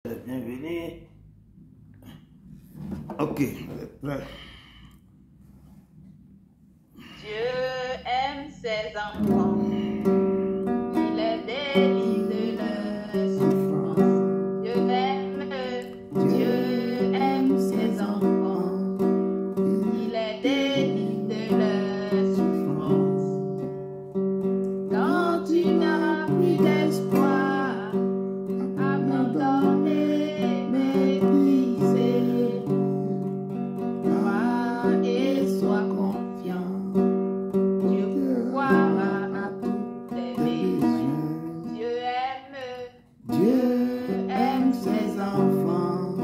Bienvenue. Ok, prêt. Dieu aime ses enfants. Il les délivre de leur souffrance. Dieu aime ses enfants. Il les délivre de leur souffrance. Quand tu n'as plus d'espoir, abandonné, méprisé, crois et sois confiant. Dieu pourvoira à tous tes besoins. Dieu aime ses enfants.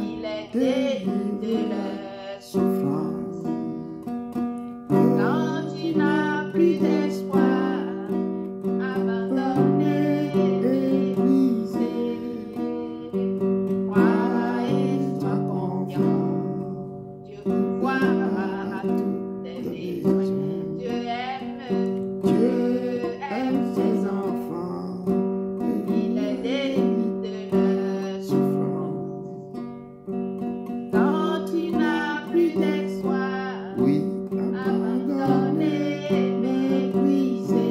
Il les délivre de leur souffrance. Quand tu n'as plus d'espoir, abandonné, méprisé, crois et sois confiant. Dieu pourvoira à tous tes besoins. Dieu aime ses enfants. Il les délivre de leur souffrance. Quand tu n'as plus d'espoir, Oui, abandonné, méprisé,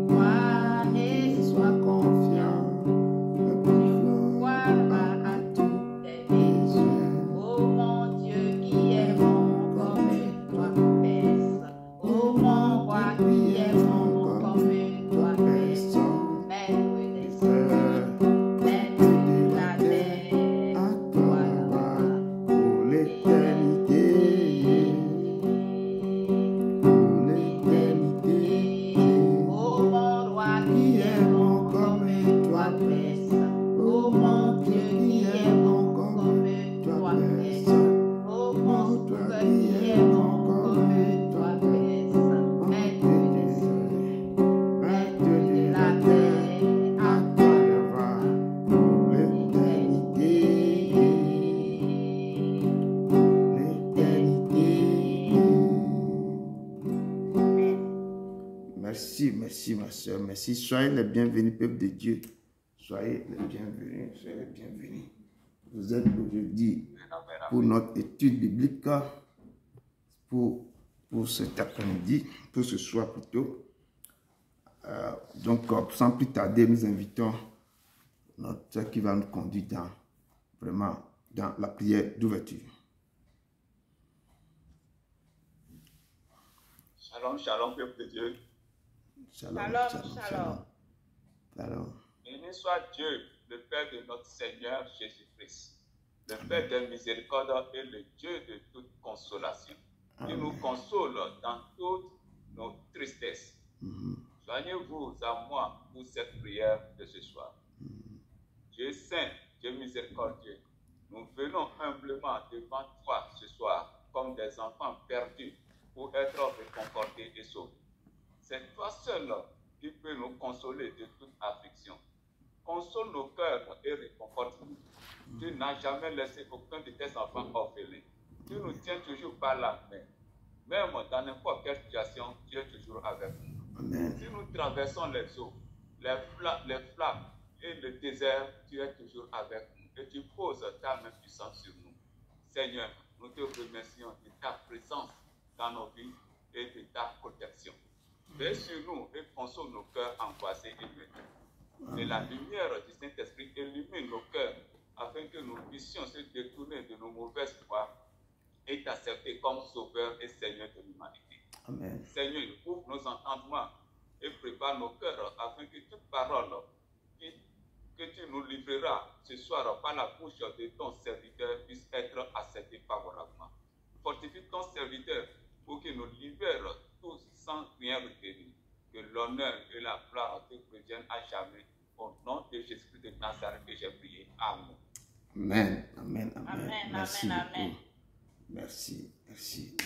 crois et sois confiant. Dieu pourvoira à tous tes besoins. Oh mon Dieu qui est bon comme toi pèse. Oh mon roi qui est bon comme toi pèse. Maître des cieux, maître de la terre, à toi toi la gloire pour l'éternité. Pour l'éternité. Oh mon roi qui est bon comme toi pèse. Oh mon Dieu qui est bon comme toi pèse. Oh mon sauveur qui est bon comme toi pèse. Maître des cieux, maître de la terre, à toi le roi Pour l'éternité. Merci, merci ma soeur, merci. Soyez les bienvenus, peuple de Dieu. Soyez les bienvenus, soyez les bienvenus. Vous êtes aujourd'hui pour notre étude biblique, pour cet après-midi, pour ce soir plutôt. Donc, sans plus tarder, nous invitons notre soeur qui va nous conduire vraiment dans la prière d'ouverture. Shalom, shalom, peuple de Dieu. Shalom, Shalom. Shalom. Béni soit Dieu, le Père de notre Seigneur Jésus-Christ, le Père de miséricorde et le Dieu de toute consolation, qui nous console dans toutes nos tristesses. Joignez-vous à moi pour cette prière de ce soir. Dieu saint, Dieu miséricordieux, nous venons humblement devant toi ce soir comme des enfants perdus pour être réconfortés et sauvés. C'est toi seul qui peux nous consoler de toute affliction. Console nos cœurs et réconforte-nous. Tu n'as jamais laissé aucun de tes enfants orphelins. Tu nous tiens toujours par la main. Même dans n'importe quelle situation, tu es toujours avec nous. Amen. Si nous traversons les eaux, les flammes et le désert, tu es toujours avec nous. Et tu poses ta main puissante sur nous. Seigneur, nous te remercions de ta présence dans nos vies et de ta protection. Veille sur nous et console nos cœurs angoissés et meurtris. Et la lumière du Saint-Esprit illumine nos cœurs afin que nous puissions se détourner de nos mauvaises voies et t'accepter comme Sauveur et Seigneur de l'humanité. Amen. Seigneur, ouvre nos entendements et prépare nos cœurs afin que toute parole que tu nous livreras ce soir par la bouche de ton serviteur puisse être acceptée favorablement. Fortifie ton serviteur pour qu'il nous libère tous sans rien retenir. Que l'honneur et la gloire te reviennent à jamais. Au nom de Jésus de Nazareth que j'ai prié. Amen. Amen. Amen. Amen. Amen, Merci amen, beaucoup. amen. Merci. Merci.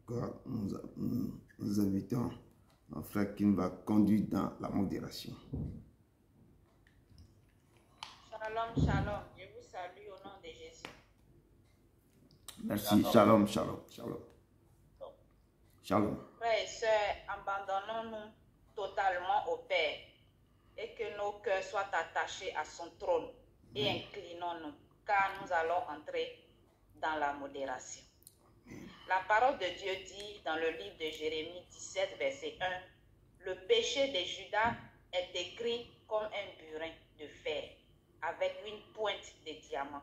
Encore, nous invitons mon frère qui nous va conduire dans la modération. Shalom, shalom. Je vous salue au nom de Jésus. Merci. Shalom, shalom, shalom. Shalom. Frères et sœurs, abandonnons-nous totalement au Père et que nos cœurs soient attachés à son trône et inclinons-nous, car nous allons entrer dans la modération. La parole de Dieu dit dans le livre de Jérémie 17, verset 1, « Le péché de Judas est écrit comme un burin de fer, avec une pointe de diamant.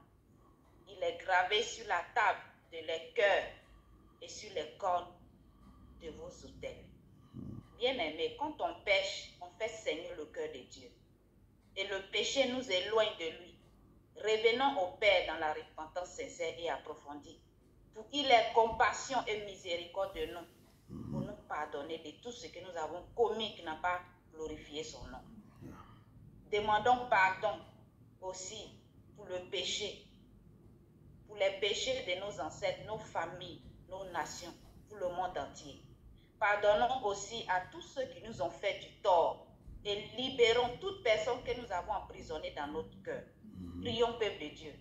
Il est gravé sur la table de les cœurs et sur les cornes de vos autels. » Bien-aimés, quand on pêche, on fait saigner le cœur de Dieu. Et le péché nous éloigne de lui. Revenons au Père dans la repentance sincère et approfondie, pour qu'il ait compassion et miséricorde de nous, pour nous pardonner de tout ce que nous avons commis qui n'a pas glorifié son nom. Demandons pardon aussi pour le péché, pour les péchés de nos ancêtres, nos familles, nos nations, pour le monde entier. Pardonnons aussi à tous ceux qui nous ont fait du tort et libérons toute personne que nous avons emprisonnée dans notre cœur. Prions, peuple de Dieu.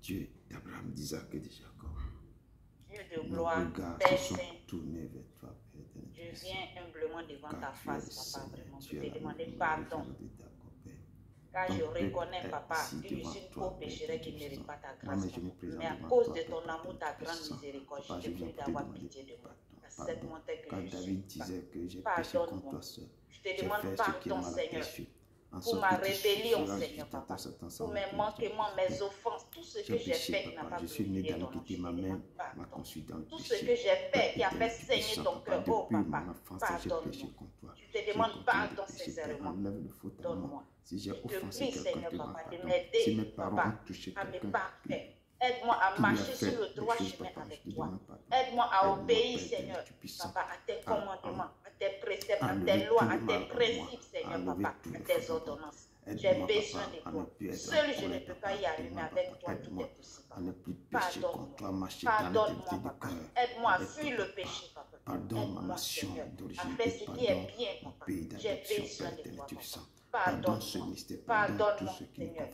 Dieu d'Abraham, d'Isaac et de Jacob. Dieu de gloire, Père Saint, je viens humblement devant ta face, Papa, vraiment, pour te demander pardon. Car je reconnais, Papa, que je suis une pauvre pécheresse qui ne mérite pas ta grâce. Mais à cause de ton amour, ta grande miséricorde, je te prie d'avoir pitié de moi. Accepte-moi tel que je suis. Pardonne-moi. Je te demande pardon, Seigneur, pour ma rébellion, Seigneur, Papa, pour mes manquements, mes offenses, tout ce que j'ai fait qui n'a pas glorifié ton nom. Je te demande pardon. Tout ce que j'ai fait qui a fait saigner ton cœur, oh Papa, pardonne-moi. Je te demande pardon sincèrement. Donne-moi. Je te prie, Seigneur, Papa, de m'aider, Papa, à me parfaire. Aide-moi à marcher sur le droit chemin avec toi. Aide-moi à obéir, Seigneur, Papa, à tes commandements, à tes préceptes, à tes lois, à tes principes, Seigneur, Papa, à tes ordonnances. J'ai besoin de toi. Seul je ne peux pas y aller, mais avec toi tout est possible. Pardonne-moi. Pardonne-moi, Papa. Aide-moi à fuir le péché, Papa. Aide-moi, Seigneur, à faire ce qui est bien, Papa. J'ai besoin de toi, Papa. Pardonne-moi, pardonne-moi, Seigneur,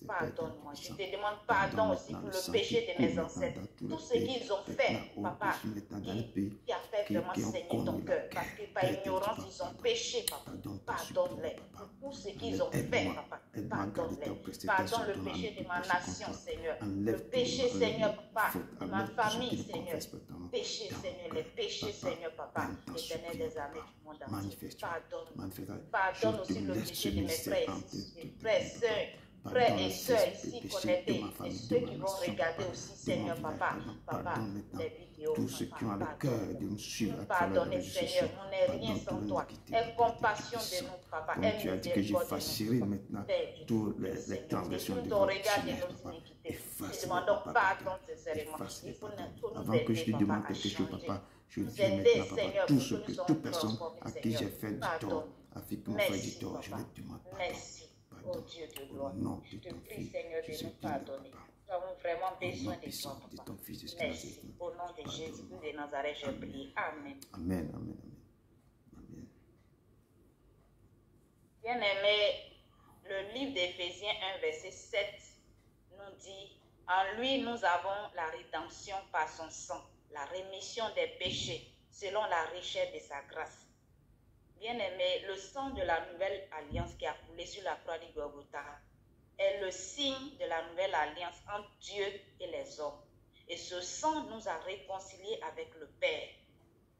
pardonne-moi. Je te demande pardon aussi pour le péché de mes ancêtres. Tout ce qu'ils ont fait, Papa, qui a fait vraiment saigner ton cœur. Parce que par ignorance, ils ont péché, Papa. Pardonne-les. Pour tout ce qu'ils ont fait, Papa, pardonne-les. Pardonne le péché de ma nation, Seigneur. Le péché, Seigneur, Papa, de ma famille, Seigneur. Péché, Seigneur, les péchés, Seigneur, Papa, l'éternel des armées du monde entier. Pardonne. Pardonne aussi le péché de mes frères et sœurs ici connectés et ceux qui vont regarder aussi, Seigneur, Papa, les vidéos. Tous ceux qui ont le cœur de nous suivre. Pardonnez, Seigneur, on n'est rien sans toi. Aie compassion de nous, Papa. Comme tu as dit que j'effacerai maintenant toutes les transgressions de nos iniquités. Nous demandons pardon sincèrement. Avant que je te demande quelque chose, Papa, je viens maintenant, Papa, toute personne à qui j'ai fait du tort, afin que mon frère du tort, je vais te demander pardon. Merci, oh Dieu de gloire. Je te prie, Seigneur, de nous pardonner. Nous avons vraiment besoin de toi, Papa. Merci. Au nom de Jésus de Nazareth, j'ai prié. Amen. Amen, amen, amen. Bien-aimé, le livre d'Éphésiens 1, verset 7 nous dit, « En lui, nous avons la rédemption par son sang, la rémission des péchés, selon la richesse de sa grâce. » Bien-aimé, le sang de la nouvelle alliance qui a coulé sur la croix du Golgotha est le signe de la nouvelle alliance entre Dieu et les hommes. Et ce sang nous a réconciliés avec le Père.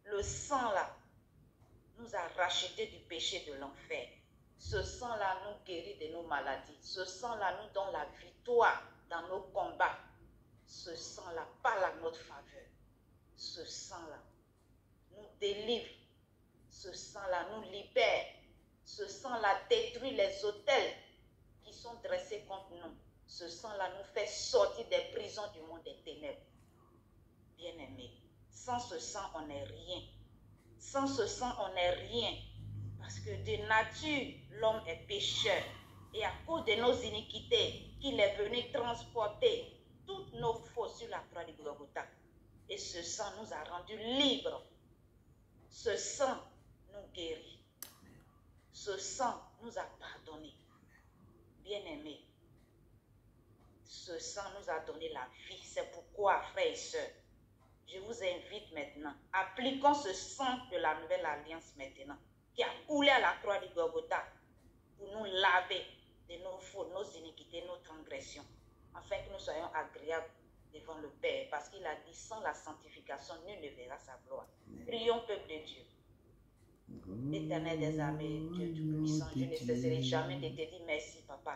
Le sang-là nous a rachetés du péché de l'enfer. Ce sang-là nous guérit de nos maladies. Ce sang-là nous donne la victoire dans nos combats. Ce sang-là parle à notre faveur. Ce sang-là nous délivre. Ce sang-là nous libère. Ce sang-là détruit les autels qui sont dressés contre nous. Ce sang-là nous fait sortir des prisons du monde des ténèbres. Bien-aimés, sans ce sang, on n'est rien. Sans ce sang, on n'est rien. Parce que de nature, l'homme est pécheur. Et à cause de nos iniquités, qu'il est venu transporter toutes nos fautes sur la croix du Golgotha. Et ce sang nous a rendus libres. Ce sang nous guérit. Ce sang nous a pardonné. Bien-aimés, ce sang nous a donné la vie. C'est pourquoi, frères et sœurs, je vous invite maintenant, appliquons ce sang de la nouvelle alliance maintenant. qui a coulé à la croix du Golgotha pour nous laver de nos fautes, nos iniquités, nos transgressions, afin que nous soyons agréables devant le Père, parce qu'il a dit, sans la sanctification, nul ne verra sa gloire. Prions, peuple de Dieu. Éternel des armées, Dieu Tout-Puissant, je ne cesserai jamais de te dire merci, Papa,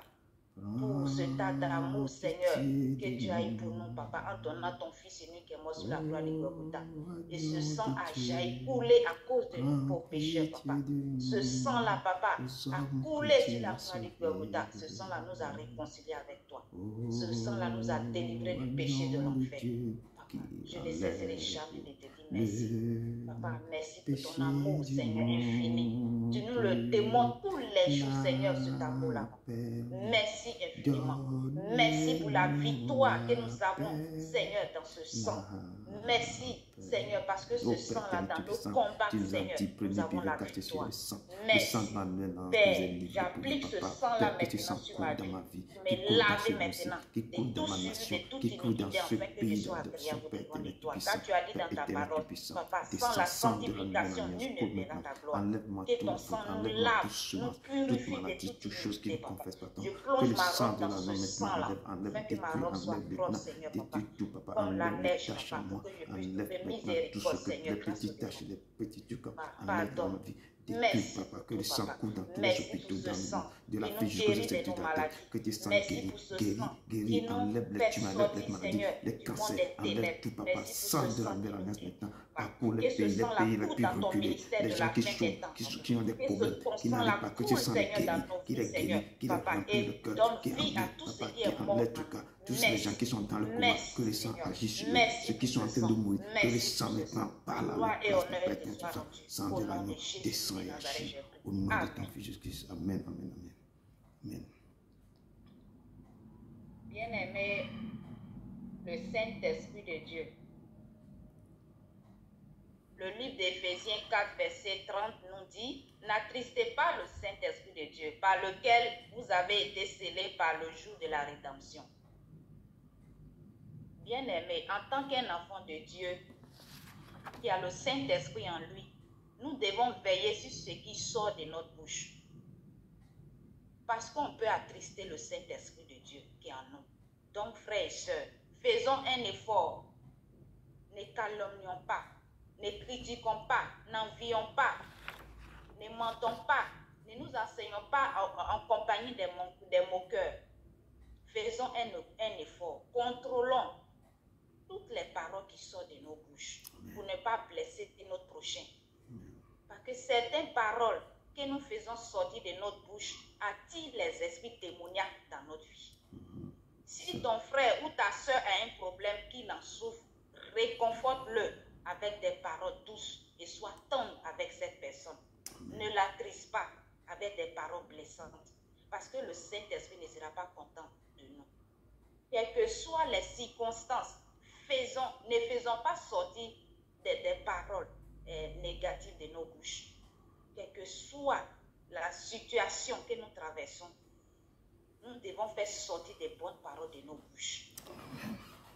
pour ce tas d'amour, Seigneur, que tu as eu pour nous, Papa, en donnant ton Fils unique qui est mort sur la croix du Golgotha. Et ce sang a jailli, coulé à cause de nous pauvres pécheurs, Papa. Ce sang-là, Papa, a coulé sur la croix du Golgotha. Ce sang-là nous a réconciliés avec toi. Ce sang-là nous a délivrés du péché de l'enfer. Papa, je ne cesserai jamais de te dire merci. Papa, merci pour ton amour, Seigneur, infini. Tu nous le démontres tous les jours, Seigneur, sur ta amour-là. Merci infiniment. Merci pour la victoire que nous avons, Seigneur, dans ce sang. Merci, Seigneur, parce que ce sang-là, dans nos combats, Seigneur, nous avons la victoire. Merci, Père, j'applique ce sang-là maintenant sur ma vie. Me laver maintenant de tout suivi, de toute iniquité, afin que je sois agréable devant toi. Car tu as dit dans ta parole, Papa, sans la sanctification, nul ne verra ta gloire. Que ton sang nous lave, nous purifie de toute iniquité, Papa. Je plonge ma robe dans ce sang-là, afin que ma robe soit propre, Seigneur, Papa, comme la neige, Papa, pour que je puisse trouver miséricorde, Seigneur, grâce à pardon. Merci, Papa, que le sang coule dans tous les hôpitaux de la figure de nos maladies. Que tes sangs guéris, enlève les tumeurs, les maladies, les cancers, enlève tout, Papa, sang de la nouvelle alliance maintenant, parcours les pays les plus reculés, les gens qui ont des problèmes, qui n'arrivent pas, que tu sang les guéris, qui les guérit, qui les remplit le cœur, qui enlève tout cas. Tous les gens qui sont dans le coma, que le sang agisse sur eux. Ceux qui sont en train de mourir, que le sang maintenant parle à leur place, tout ça. Sang de l'agneau descend et agit. Au nom de ton Fils Jésus-Christ. Amen, amen, amen. Amen. Bien-aimé, le Saint-Esprit de Dieu. Le livre d'Éphésiens 4, verset 30 nous dit, n'attristez pas le Saint-Esprit de Dieu, par lequel vous avez été scellés par le jour de la rédemption. Bien-aimé, en tant qu'un enfant de Dieu qui a le Saint-Esprit en lui, nous devons veiller sur ce qui sort de notre bouche. Parce qu'on peut attrister le Saint-Esprit de Dieu qui est en nous. Donc, frères et sœurs, faisons un effort. Ne calomnions pas, ne critiquons pas, n'envions pas, ne mentons pas, ne nous enseignons pas en compagnie des moqueurs. Faisons un effort. Contrôlons toutes les paroles qui sortent de nos bouches pour ne pas blesser notre prochain. Parce que certaines paroles que nous faisons sortir de notre bouche attirent les esprits démoniaques dans notre vie. Si ton frère ou ta soeur a un problème qu'il en souffre, réconforte-le avec des paroles douces et sois tendre avec cette personne. Ne l'attriste pas avec des paroles blessantes parce que le Saint-Esprit ne sera pas content de nous. Quelles que soient les circonstances, ne faisons pas sortir des paroles négatives de nos bouches. Quelle que soit la situation que nous traversons, nous devons faire sortir des bonnes paroles de nos bouches.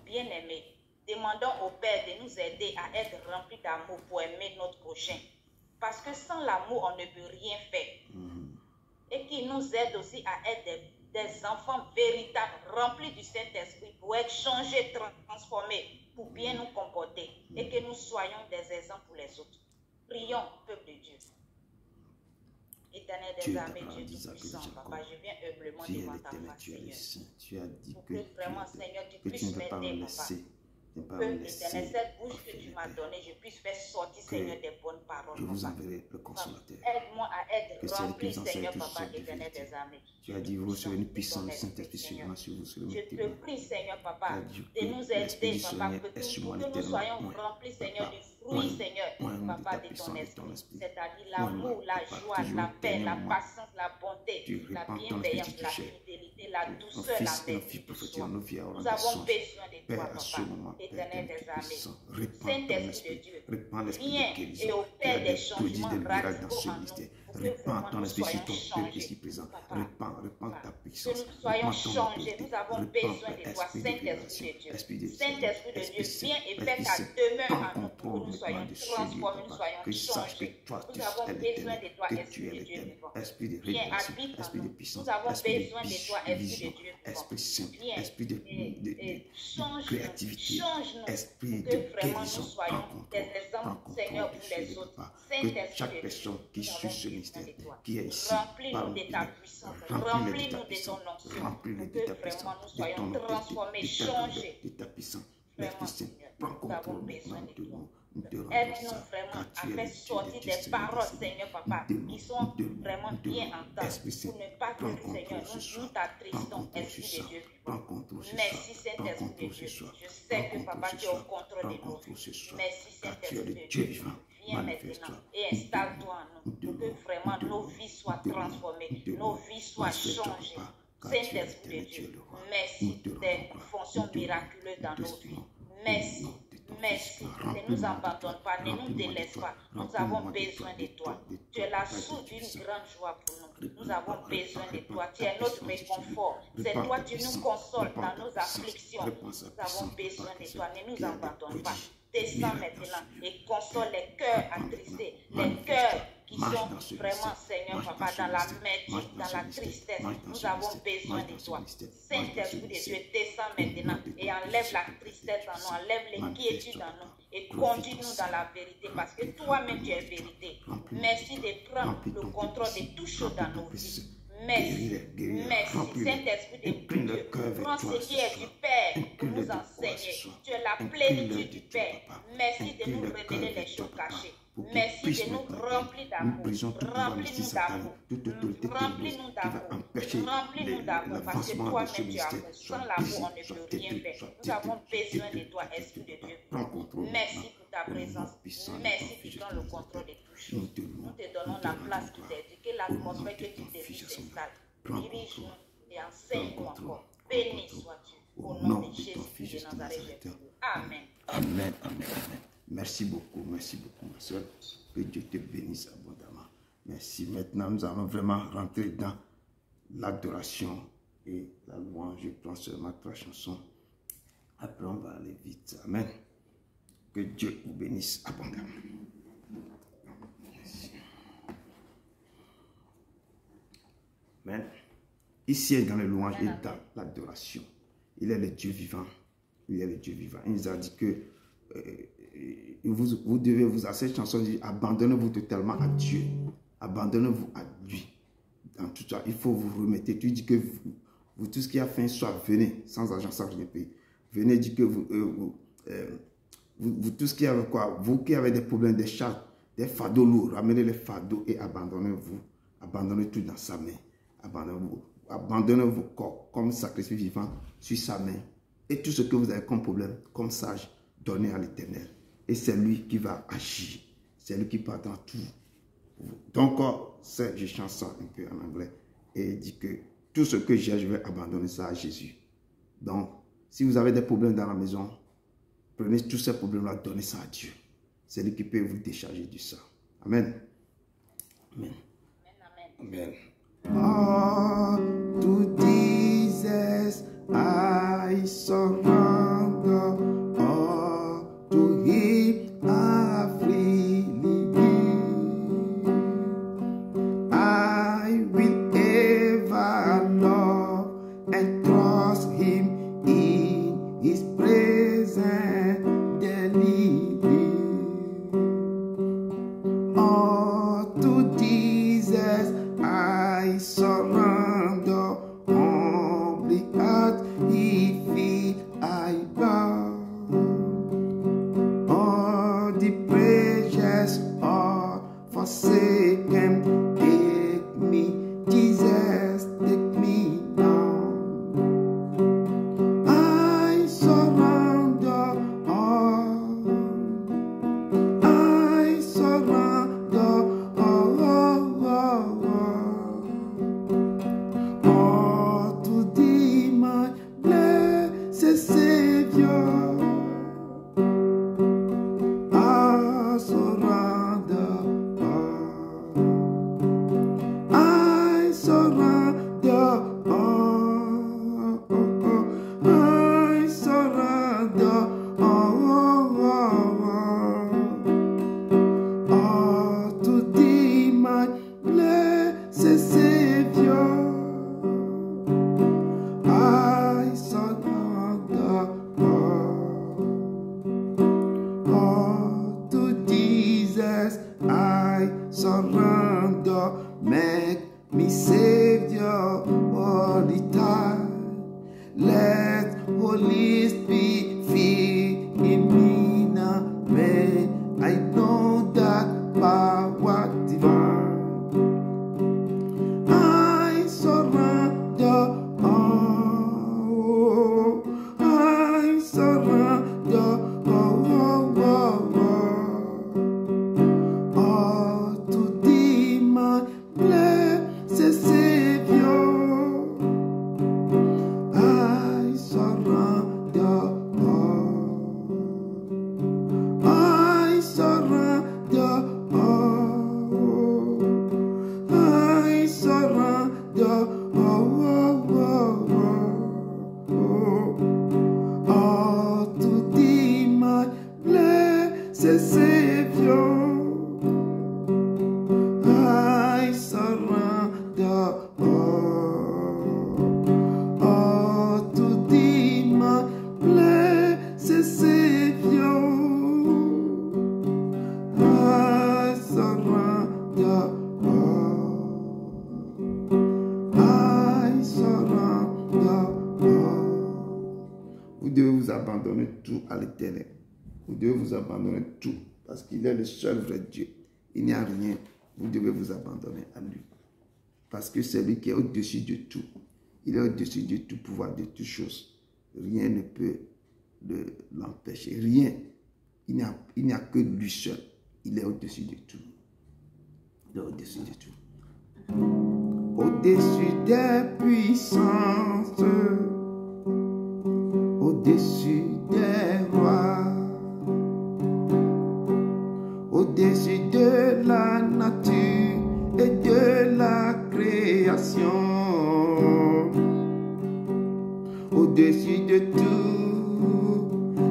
Bien-aimés, demandons au Père de nous aider à être remplis d'amour pour aimer notre prochain. Parce que sans l'amour, on ne peut rien faire. Et qu'il nous aide aussi à être des enfants véritables, remplis du Saint-Esprit, pour être changés, transformés, pour bien nous comporter. Et que nous soyons des exemples pour les autres. Prions, peuple de Dieu. Éternel des armées, Dieu Tout-Puissant, Papa, je viens humblement devant ta face, Seigneur. Tu as dit pour que vraiment, Seigneur, tu tu puisses ne peux pas m'aider, me Papa. laisser. Que, Éternel, cette bouche que tu m'as donnée, je puisse faire sortir, Seigneur, des bonnes paroles, Je vous Papa. enverrai le consolateur. Aide-moi à être Que c'est lui rempli, qui vous enseigne Seigneur, toutes Papa, sortes de Éternel vérités. des armées. Tu as dit, vous serez une puissance du de Saint-Esprit sur sur vous, sur Je le te témoin. prie, Seigneur, Papa, Tu as dit de que nous l'Esprit aider, du Papa, Seigneur que est sur moi nous l'éternel. soyons Ouais. remplis, Seigneur, Papa, du fruit, ouais. Seigneur, Ouais, de Papa, ta de puissance, ton de ton esprit. esprit. C'est-à-dire Ouais, l'amour, la Papa, joie, toujours la paix, la dernièrement, patience, la bonté, tu la répands ton bienveillance, esprit la qui touche. fidélité, la Nos douceur, fils la et nos vertu filles de prophétisent, soi. nos filles auront Nous des avons songes. besoin de toi, Père, à ce Papa, moment, Père, Éternel Père des armées. puissant, répands ton Saint-Esprit de esprit, Dieu, répands l'esprit viens de et guérison. Tu as opère des des prodiges, changements des miracles dans radicaux ce en nous ministère. Répands ton esprit sur ton peuple ici présent. Répands ta puissance. Que nous soyons changés. Nous avons besoin de toi, Saint-Esprit de Dieu. Saint-Esprit de Dieu, viens et fais ta demeure en nous pour que nous soyons transformés, nous soyons changés. Nous avons besoin de toi, Esprit de Dieu vivant. Viens, habite en nous. Nous avons besoin de toi, Esprit de Dieu vivant. Esprit Saint, Viens esprit de créativité, change-nous, esprit que de vraiment nous guérison, soyons des exemples, Seigneur, pour les autres. que Saint-Esprit chaque de Dieu, personne qui nous suit avons ce besoin ministère, de toi. qui est ici, Remplis-nous de ta puissance, remplis-nous de ton onction, remplis-le pour de ta que puissance, vraiment nous de soyons ton transformés, autorité, changés. de ta puissance. Vraiment, L'Esprit Saint, Seigneur, prends nous avons contrôle besoin maintenant de de toi. nous. Nous te rendons Aide-nous ça, vraiment car à tu es faire le Dieu sortir des des paroles, Seigneur Papa, qui sont vraiment bien en temps, Esprit Saint, pour ne pas prends que, Seigneur, contrôle ce nous soir. t'attristons, Prends Esprit contrôle de Dieu Prends vivant. contrôle ce Merci, soir. Saint-Esprit de Prends Dieu. contrôle ce soir. Je sais que, Papa, tu es au contrôle de Prends nous. contrôle ce soir. Merci, Car tu es Saint-Esprit le de Dieu Dieu. vivant. Viens maintenant et installe-toi en nous, pour que vraiment nos vies soient transformées, nos vies soient changées. Saint-Esprit de Dieu, merci des fonctions miraculeuses dans nos vies. Merci, merci. Ne nous abandonne pas, ne nous délaisse pas. Nous avons besoin de toi. Tu es la source d'une grande joie pour nous. Nous avons besoin de toi. Tu es notre réconfort. C'est toi qui nous consoles dans nos afflictions. Nous avons besoin de toi. Ne nous abandonne pas. Descends maintenant et console les cœurs attristés, les cœurs qui sont vraiment, Seigneur Papa, dans la médite, dans la tristesse. Nous avons besoin de toi. Saint-Esprit de Dieu, descends maintenant et enlève la tristesse en nous, enlève l'inquiétude en nous et conduis-nous dans la vérité parce que toi-même tu es vérité. Merci de prendre le contrôle de tout chose dans nos vies. Merci, merci, Saint-Esprit de Dieu. Prends ce qui est du Père pour nous enseigner. Tu es la plénitude du Père. Merci de nous révéler les choses cachées. Merci de nous remplir d'amour. Remplis-nous d'amour. Remplis-nous d'amour. Remplis-nous d'amour parce que toi-même tu as amour. Sans l'amour, on ne peut rien faire. Nous avons besoin de toi, Esprit de Dieu. Merci pour ta présence. Merci, tu prends le contrôle de tout choses. Nous te donnons la place qui t'est due. Que l'atmosphère que tu diriges s'installe. Dirige-nous et enseigne-nous encore. Béni sois-tu. Au nom de Jésus de Nazareth. Amen. Amen, amen, amen. Merci beaucoup, ma soeur. Que Dieu te bénisse abondamment. Merci. Maintenant, nous allons vraiment rentrer dans l'adoration et la louange. Je prends seulement 3 chansons. Après, on va aller vite. Amen. Que Dieu vous bénisse abondamment. Merci. Amen. Ici, dans les louanges et dans l'adoration, il est le Dieu vivant. Il est le Dieu vivant. Il nous a dit que vous devez vous, à cette chanson, abandonnez-vous totalement à Dieu. Abandonnez-vous à lui. Dans tout ça, il faut vous remettre. Tu dis que vous tout ce qui a faim, soit venez, sans argent, sans rien payer. Venez, dit que vous tout ce qui avez quoi, vous qui avez des problèmes, des charges, des fardeaux lourds, ramenez les fardeaux et abandonnez-vous. Abandonnez tout dans sa main. Abandonnez vos corps comme sacrifice vivant sur sa main. Et tout ce que vous avez comme problème, comme sage, donnez à l'Éternel. Et c'est lui qui va agir. C'est lui qui part dans tout. Donc, je chante ça un peu en anglais. Et il dit que tout ce que j'ai, je vais abandonner ça à Jésus. Donc, si vous avez des problèmes dans la maison, prenez tous ces problèmes-là, donnez ça à Dieu. C'est lui qui peut vous décharger de ça. Amen. Amen. Amen. All to Jesus I surrender. All to Him I freely give. I will ever love and trust Him in His presence daily. All to Jesus I surrender, humbly at His feet I bow. All the precious are forsaken, take me, Jesus, take me now. I surrender all, I surrender all. me Savior all the time. Let Holy Spirit fill in me now, may I know that power divine. I surrender all, I surrender all to thee, my blessed Savior. I surrender all, I surrender all, I surrender all to thee, my blessed Savior. I surrender all to thee, my blessed Savior. I surrender all, I surrender all. Vous devez vous abandonner tout à l'Éternel. Vous devez vous abandonner tout, parce qu'il est le seul vrai Dieu. Il n'y a rien. Vous devez vous abandonner à lui. Parce que c'est lui qui est au-dessus de tout. Il est au-dessus de tout pouvoir, de toutes choses. Rien ne peut l'empêcher. Rien. Il n'y a que lui seul. Il est au-dessus de tout. Il est au-dessus de tout. Au-dessus des puissances, au-dessus des rois, au-dessus de la nature et de la création, au-dessus de tout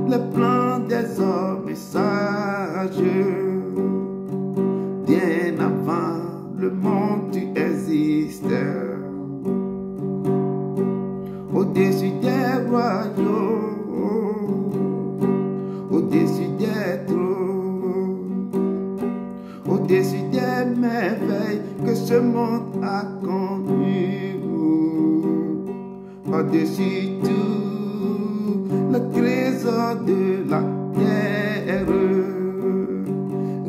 le plan des hommes sages. Bien avant le monde tu existes, au-dessus des royaumes, au-dessus des trônes, au-dessus des merveilles que ce monde a connues, par-dessus tout le trésor de la terre.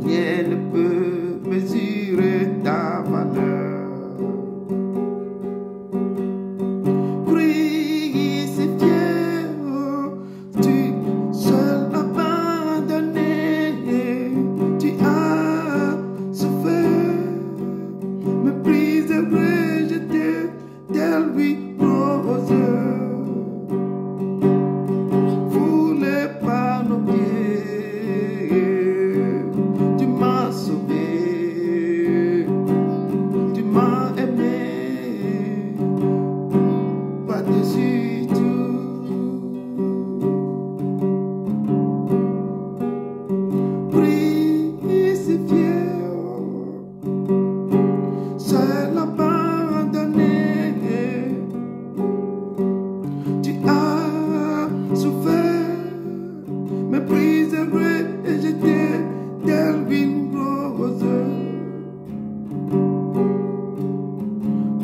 Rien ne peut mesurer ta valeur. Crucifié, tu seul abandonné, tu as souffert, méprisé, rejeté, tel lui rose, foulé par nos pieds. Tu m'as sauvé, tu m'as aimé, par-dessus tout. Crucifié, seul abandonné, tu as souffert, méprisé, rejeté, tel une rose,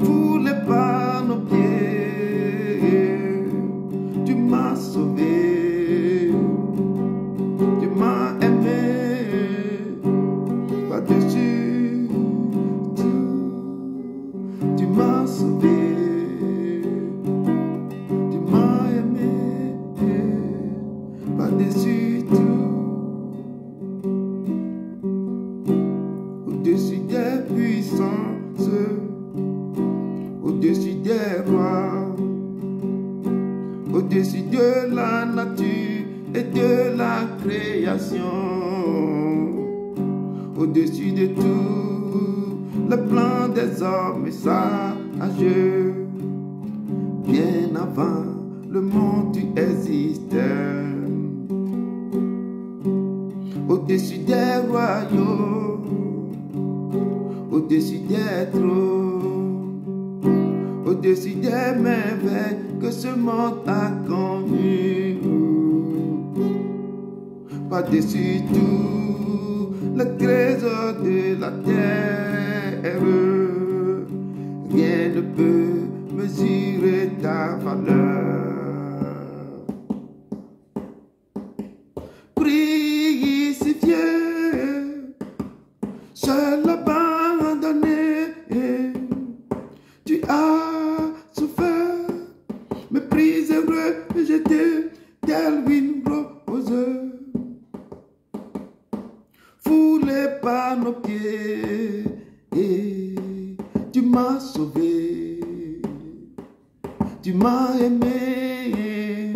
foulé par nos pieds. Tu m'as sauvé, tu m'as aimé, par-dessus tout. Tu m'as sauvé, tu m'as aimé, par-dessus tout. Au-dessus des puissances, au-dessus des rois, au-dessus de la nature et de la création, au-dessus de tout le plan des hommes sages. Bien avant le monde tu existais, au-dessus des royaumes, au-dessus des trônes, au-dessus des merveilles que ce monde a connues, par-dessus tout le trésor de la terre. ne peut mesurer ta valeur. Prie si fier, seul abandonné, tu as souffert, méprisé, rejeté, tel une rose, foulé par nos pieds, et tu m'as sauvé, tu m'as aimé,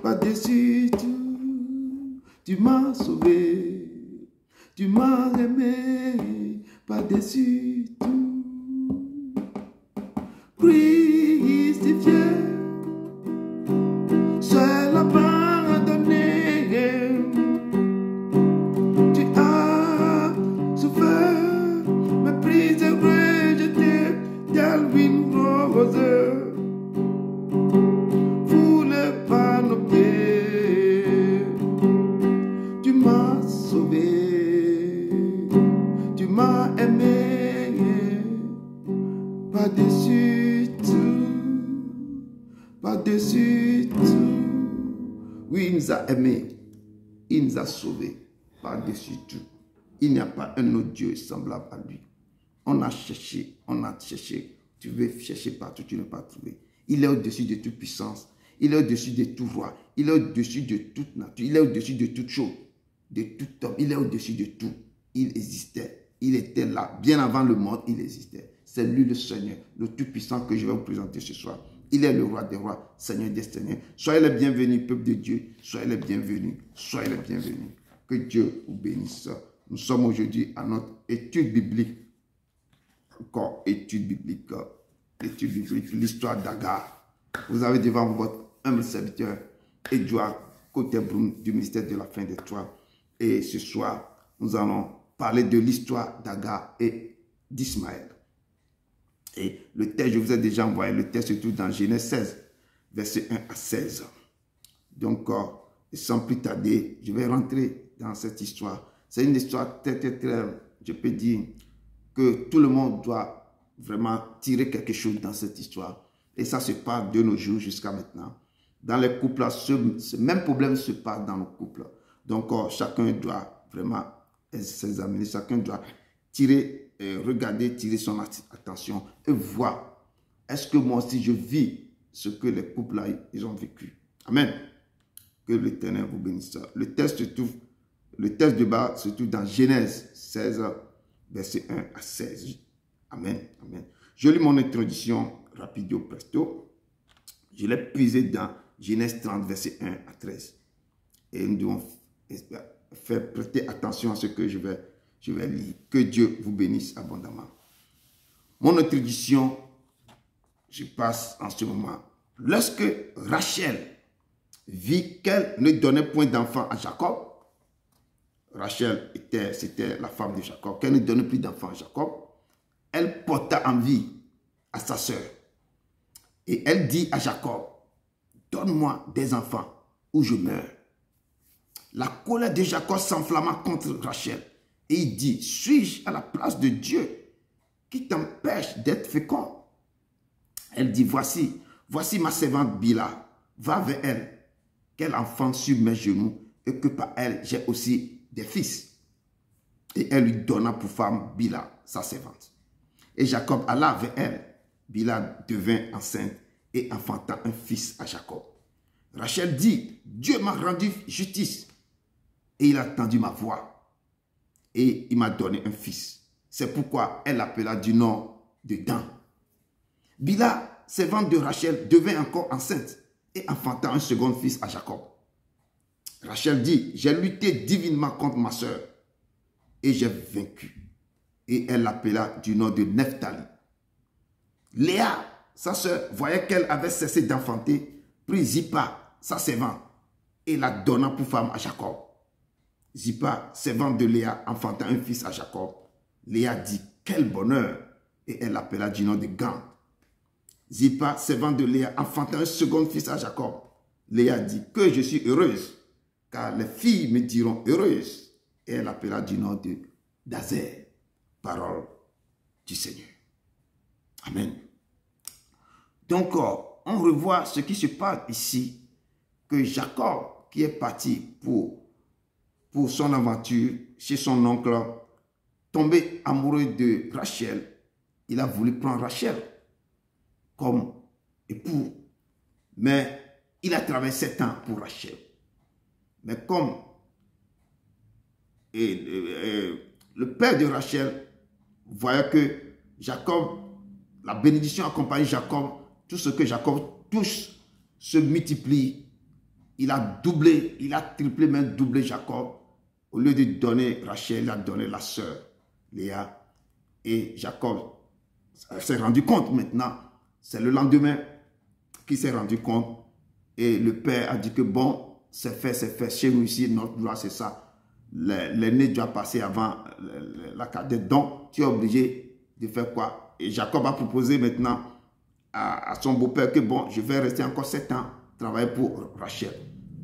par-dessus tout, tu m'as sauvé, tu m'as aimé, par-dessus tout. Crucifié, seul abandonné, tu as souffert, méprisé, rejeté, tel une rose, foulé par nos pieds, tu m'as sauvé, tu m'as aimé, par-dessus tout, par-dessus tout. Oui, il nous a aimés, il nous a sauvés, par-dessus tout. Il n'y a pas un autre Dieu semblable à lui. On a cherché, tu veux chercher partout, tu n'as pas trouvé. Il est au-dessus de toute puissance, il est au-dessus de tout roi, il est au-dessus de toute nature, il est au-dessus de toute chose, de tout homme, il est au-dessus de tout. Il existait, il était là, bien avant le monde, il existait. C'est lui le Seigneur, le Tout-Puissant que je vais vous présenter ce soir. Il est le roi des rois, Seigneur des seigneurs. Soyez les bienvenus, peuple de Dieu. Soyez les bienvenus, soyez les bienvenus. Que Dieu vous bénisse. Nous sommes aujourd'hui à notre étude biblique. Encore étude biblique, l'histoire d'Agar. Vous avez devant vous votre humble serviteur, Edouard Côté-Broum, du ministère de la fin des Temps. Et ce soir, nous allons parler de l'histoire d'Agar et d'Ismaël. Et le texte, je vous ai déjà envoyé, le texte se trouve dans Genèse 16, versets 1 à 16. Donc, sans plus tarder, je vais rentrer dans cette histoire. C'est une histoire très, je peux dire, que tout le monde doit vraiment tirer quelque chose dans cette histoire. Et ça se passe de nos jours jusqu'à maintenant. Dans les couples, ce même problème se passe dans nos couples. Donc, chacun doit vraiment s'examiner, chacun doit tirer, regarder, tirer son attention et voir, est-ce que moi aussi je vis ce que les couples là, ils ont vécu. Amen. Que l'Éternel vous bénisse. Le texte de bas se trouve dans Genèse 16, verset 1 à 16. Amen. Amen. Je lis mon introduction rapido presto. Je l'ai puisé dans Genèse 30, verset 1 à 13. Et nous devons faire prêter attention à ce que je vais lire. Que Dieu vous bénisse abondamment. Mon introduction, je passe en ce moment. Lorsque Rachel vit qu'elle ne donnait point d'enfant à Jacob, Rachel c'était la femme de Jacob, qu'elle ne donnait plus d'enfant à Jacob, elle porta envie à sa sœur. Et elle dit à Jacob, donne-moi des enfants ou je meurs. La colère de Jacob s'enflamma contre Rachel. Et il dit, suis-je à la place de Dieu qui t'empêche d'être fécond? Elle dit, voici ma servante Bila, va vers elle, qu'elle enfante sur mes genoux et que par elle j'ai aussi des fils. Et elle lui donna pour femme Bila, sa servante. Et Jacob alla vers elle. Bila devint enceinte et enfanta un fils à Jacob. Rachel dit, Dieu m'a rendu justice et il a entendu ma voix. Et il m'a donné un fils. C'est pourquoi elle l'appela du nom de Dan. Bila, servante de Rachel, devint encore enceinte et enfanta un second fils à Jacob. Rachel dit, j'ai lutté divinement contre ma soeur et j'ai vaincu. Et elle l'appela du nom de Nephtali. Léa, sa soeur, voyait qu'elle avait cessé d'enfanter, prit Zippa, sa servante, et la donna pour femme à Jacob. Zippa, servante de Léa, enfanta un fils à Jacob. Léa dit, quel bonheur! Et elle l'appela du nom de Gad. Zippa, servante de Léa, enfanta un second fils à Jacob. Léa dit, que je suis heureuse, car les filles me diront heureuse. Et elle l'appela du nom de Dazer. Parole du Seigneur. Amen. Donc, on revoit ce qui se passe ici, que Jacob, qui est parti pour son aventure chez son oncle, tombé amoureux de Rachel, il a voulu prendre Rachel comme époux. Mais il a travaillé 7 ans pour Rachel. Mais comme le père de Rachel voyait que Jacob, la bénédiction accompagne Jacob, tout ce que Jacob touche se multiplie. Il a doublé, il a triplé, même doublé Jacob. Au lieu de donner Rachel, il a donné la sœur Léa. Et Jacob s'est rendu compte maintenant. C'est le lendemain qu'il s'est rendu compte. Et le père a dit que bon, c'est fait. Chez nous ici, notre loi, c'est ça. L'aîné doit passer avant la cadette. Donc, tu es obligé de faire quoi? Et Jacob a proposé maintenant à son beau-père que bon, je vais rester encore 7 ans, travailler pour Rachel.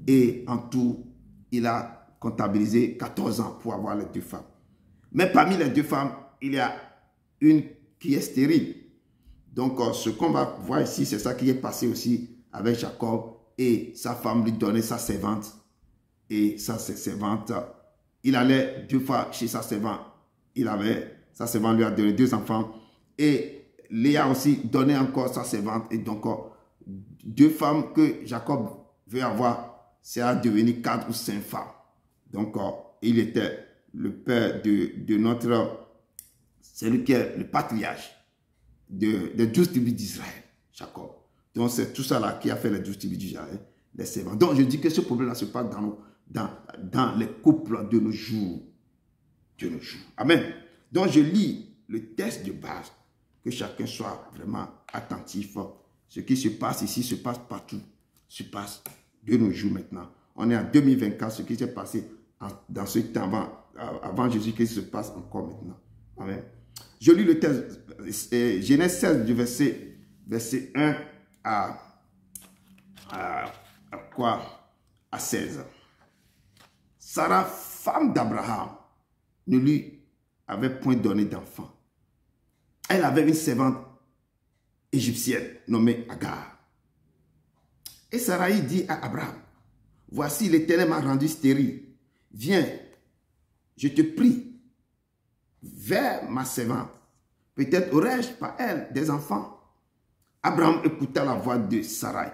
Et en tout, il a comptabilisé 14 ans pour avoir les 2 femmes. Mais parmi les 2 femmes, il y a une qui est stérile. Donc, ce qu'on va voir ici, c'est ça qui est passé aussi avec Jacob. Et sa femme lui donnait sa servante. Et sa servante, il allait 2 fois chez sa servante. Sa servante lui a donné 2 enfants. Et Léa aussi donnait encore sa servante. Et donc, 2 femmes que Jacob veut avoir, c'est à devenir 4 ou 5 femmes. Donc, il était le père de notre, celui qui est le patriarche des 12 tribus d'Israël, Jacob. Donc, c'est tout ça là qui a fait les 12 tribus d'Israël, les servants. Donc, je dis que ce problème-là se passe dans les couples de nos jours. Amen. Donc, je lis le texte de base, que chacun soit vraiment attentif. Ce qui se passe ici se passe partout, se passe de nos jours maintenant. On est en 2024, ce qui s'est passé dans ce temps avant Jésus-Christ se passe encore maintenant. Amen. Je lis le texte, Genèse 16, du verset 1 à 16. Sarah, femme d'Abraham, ne lui avait point donné d'enfant. Elle avait une servante égyptienne nommée Agar. Et Sarai dit à Abraham, voici l'Éternel m'a rendu stérile. Viens, je te prie, vers ma servante. Peut-être aurais-je par elle des enfants. Abraham écouta la voix de Sarai.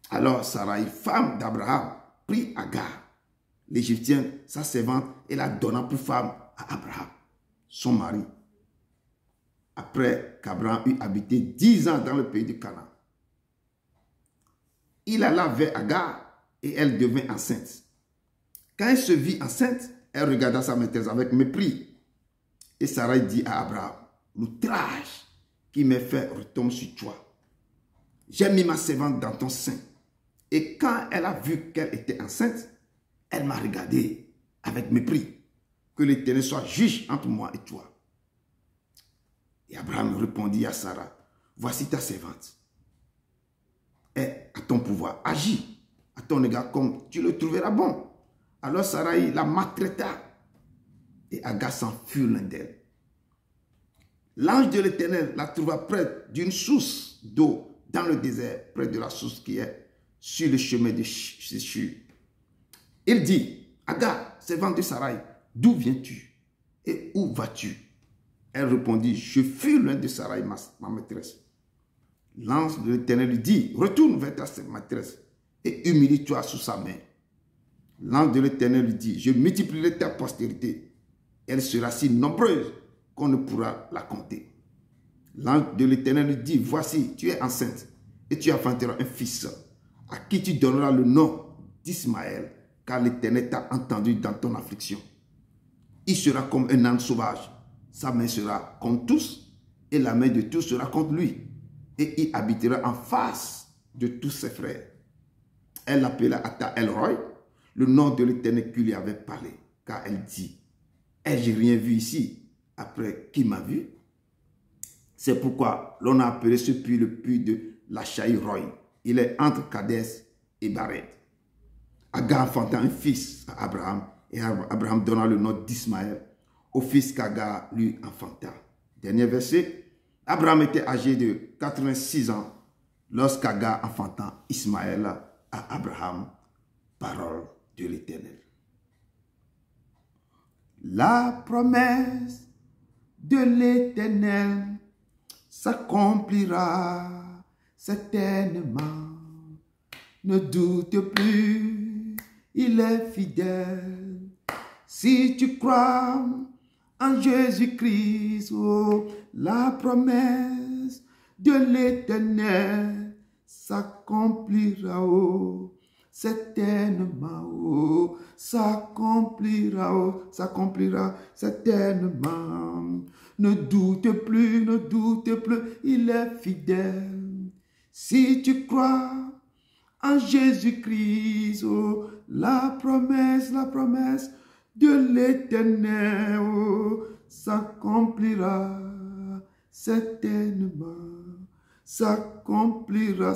Alors Sarai, femme d'Abraham, prit Agar, l'Égyptienne, sa servante, et la donna pour femme à Abraham, son mari. Après qu'Abraham eut habité 10 ans dans le pays de Canaan. Il alla vers Agar et elle devint enceinte. Quand elle se vit enceinte, elle regarda sa maîtresse avec mépris. Et Sarai dit à Abraham, l'outrage qui m'est fait retombe sur toi. J'ai mis ma servante dans ton sein. Et quand elle a vu qu'elle était enceinte, elle m'a regardé avec mépris. Que l'Éternel soit juge entre moi et toi. Et Abraham répondit à Sarah, voici ta servante. Est à ton pouvoir, agis à ton égard comme tu le trouveras bon. Alors Sarai la maltraita et Agar s'enfuit l'un d'elles. L'ange de l'Éternel la trouva près d'une source d'eau dans le désert, près de la source qui est sur le chemin de Shur. Il dit, Agar, servante de Sarai, d'où viens-tu et où vas-tu? Elle répondit, je fus loin de Sarai, ma maîtresse. L'ange de l'Éternel lui dit, retourne vers ta maîtresse et humilie-toi sous sa main. L'ange de l'Éternel lui dit, je multiplierai ta postérité. Elle sera si nombreuse qu'on ne pourra la compter. L'ange de l'Éternel lui dit, voici, tu es enceinte et tu enfanteras un fils à qui tu donneras le nom d'Ismaël, car l'Éternel t'a entendu dans ton affliction. Il sera comme un âne sauvage. Sa main sera contre tous et la main de tous sera contre lui. Et il habitera en face de tous ses frères. Elle l'appela Ata El-Roy, le nom de l'Éternel qui lui avait parlé. Car elle dit, ai-je rien vu ici après qui m'a vu? C'est pourquoi l'on a appelé ce puits le puits de Lachaï-Roy. Il est entre Kadès et Bared. Agar enfanta un fils à Abraham et Abraham donna le nom d'Ismaël au fils qu'Agar lui enfanta. Dernier verset. Abraham était âgé de 86 ans lorsqu'Agar enfanta Ismaël à Abraham, parole de l'Éternel. La promesse de l'Éternel s'accomplira certainement. Ne doute plus, il est fidèle. Si tu crois en Jésus-Christ, oh, la promesse de l'Éternel s'accomplira, oh, certainement, oh, s'accomplira, oh, s'accomplira certainement. Ne doute plus, il est fidèle. Si tu crois en Jésus-Christ, oh, la promesse de l'Éternel, oh, s'accomplira certainement. S'accomplira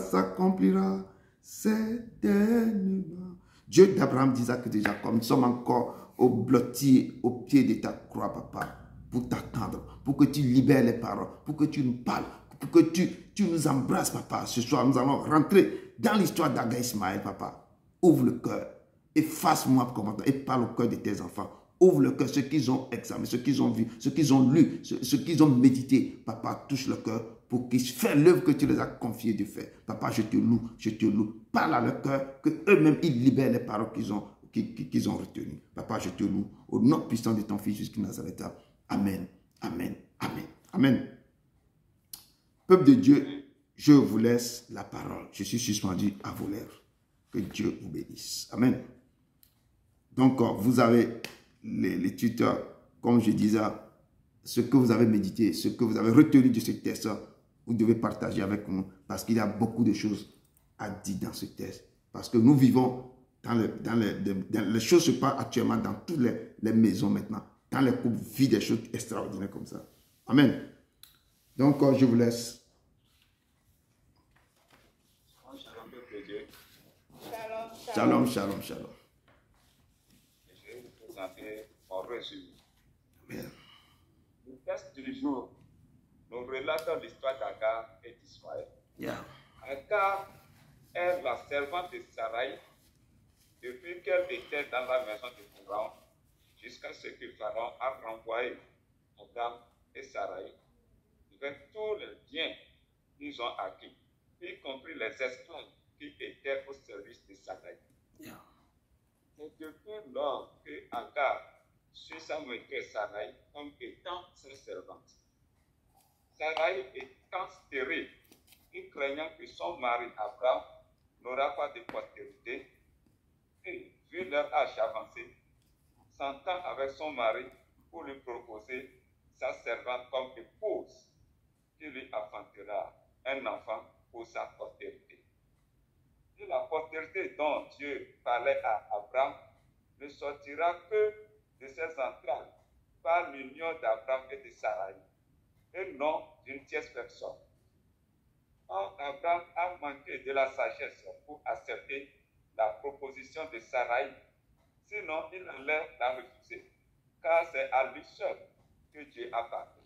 certainement. Dieu d'Abraham, d'Isaac et de Jacob, nous sommes encore au blottier, au pied de ta croix, papa, pour t'attendre, pour que tu libères les paroles, pour que tu nous parles, pour que tu nous embrasses, papa. Ce soir, nous allons rentrer dans l'histoire d'Agar Ismaël, papa. Ouvre le cœur, efface-moi comme et parle au cœur de tes enfants. Ouvre le cœur, ceux qu'ils ont examiné, ceux qu'ils ont vu, ceux qu'ils ont lu, ceux qu'ils ont médité. Papa, touche le cœur pour qu'ils fassent l'œuvre que tu les as confiés de faire. Papa, je te loue, je te loue. Parle à leur cœur, qu'eux-mêmes, ils libèrent les paroles qu'ils ont retenues. Papa, je te loue. Au nom puissant de ton Fils jusqu'à Nazareth. Amen, amen, amen, amen. Peuple de Dieu, je vous laisse la parole. Je suis suspendu à vos lèvres. Que Dieu vous bénisse. Amen. Donc, vous avez les tuteurs, comme je disais, ce que vous avez médité, ce que vous avez retenu de ce texte, vous devez partager avec nous, parce qu'il y a beaucoup de choses à dire dans ce texte. Parce que nous vivons les choses se passent actuellement dans toutes les maisons maintenant. Dans les couples, vivent des choses extraordinaires comme ça. Amen. Donc, je vous laisse. Shalom, shalom, shalom. Je vais vous présenter mon résumé. Amen. Le texte du jour nous relate l'histoire d'Agar et d'Ismaël. Yeah. Agar est la servante de Sarai depuis qu'elle était dans la maison de Pharaon jusqu'à ce que Pharaon a renvoyé Agar et Sarai avec tous les biens qu'ils ont acquis, y compris les esclaves qui étaient au service de Sarai. Yeah. C'est depuis lors que Agar suit sa maîtresse Sarai comme étant sa servante. Sarai étant stérile et craignant que son mari Abraham n'aura pas de postérité, et vu leur âge avancé, s'entend avec son mari pour lui proposer sa servante comme épouse, qui lui enfantera un enfant pour sa postérité. Et la postérité dont Dieu parlait à Abraham ne sortira que de ses entrailles par l'union d'Abraham et de Sarai, et non d'une tierce personne. Or, Abraham a manqué de la sagesse pour accepter la proposition de Sarai, sinon il allait la refuser, car c'est à lui seul que Dieu a parlé.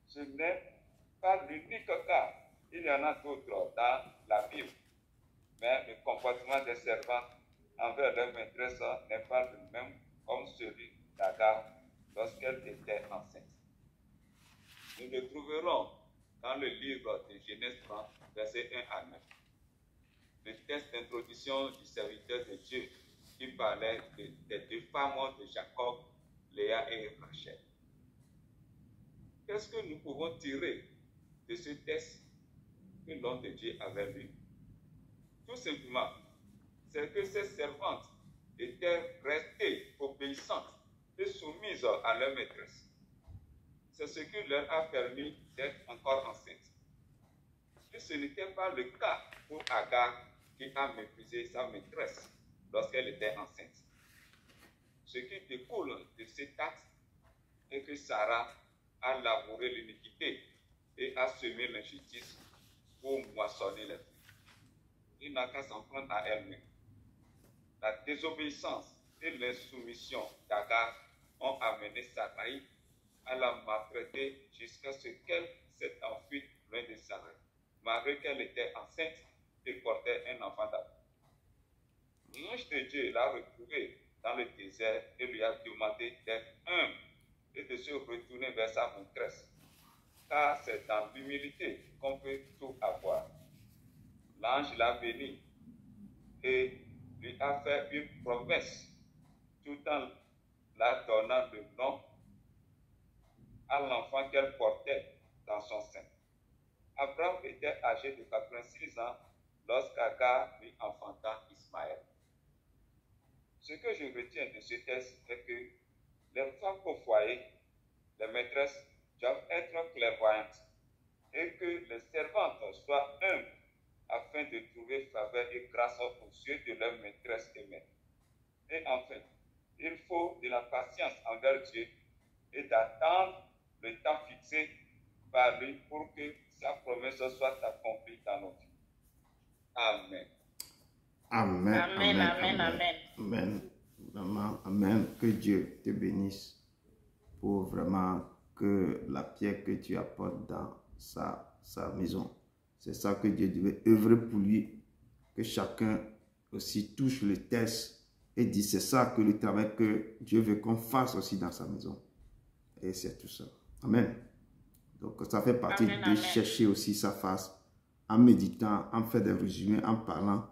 Ce n'est pas l'unique cas, il y en a d'autres dans la Bible, mais le comportement des servants envers leur maîtresse n'est pas le même comme celui d'Agar lorsqu'elle était enceinte. Nous le trouverons dans le livre de Genèse 30, versets 1 à 9. Le texte d'introduction du serviteur de Dieu qui parlait des deux femmes de Jacob, Léa et Rachel. Qu'est-ce que nous pouvons tirer de ce texte que l'homme de Dieu avait lu? Tout simplement, c'est que ces servantes étaient restées obéissantes et soumises à leur maîtresse. C'est ce qui leur a permis d'être encore enceintes. Et ce n'était pas le cas pour Agar qui a méprisé sa maîtresse lorsqu'elle était enceinte. Ce qui découle de cet acte est que Sarah a labouré l'iniquité et a semé l'injustice pour moissonner les fruits. Il n'a qu'à s'en prendre à elle-même. La désobéissance et l'insoumission d'Agar ont amené Sarai à la maltraiter jusqu'à ce qu'elle s'est enfuie loin de Sarah, malgré qu'elle était enceinte et portait un enfant d'Abraham. L'ange de Dieu l'a retrouvé dans le désert et lui a demandé d'être humble et de se retourner vers sa maîtresse, car c'est dans l'humilité qu'on peut tout avoir. L'ange l'a béni et lui a fait une promesse tout en la donnant le nom à l'enfant qu'elle portait dans son sein. Abraham était âgé de 86 ans lorsqu'Agar lui enfanta Ismaël. Ce que je retiens de ce texte est que les femmes au foyer, les maîtresses, doivent être clairvoyantes et que les servantes soient humbles afin de trouver faveur et grâce aux yeux de leur maîtresse et mère. Et enfin, il faut de la patience envers Dieu et d'attendre le temps fixé par lui pour que sa promesse soit accomplie dans nos vies. Amen. Amen. Amen, amen, amen. Amen. Vraiment, amen. Que Dieu te bénisse pour vraiment que la pierre que tu apportes dans sa maison, c'est ça que Dieu devait œuvrer pour lui, que chacun aussi touche le test et dit c'est ça que le travail que Dieu veut qu'on fasse aussi dans sa maison. Et c'est tout ça. Amen. Donc ça fait partie Amen, de amen. chercher aussi sa face en méditant, en faisant des résumés, en parlant.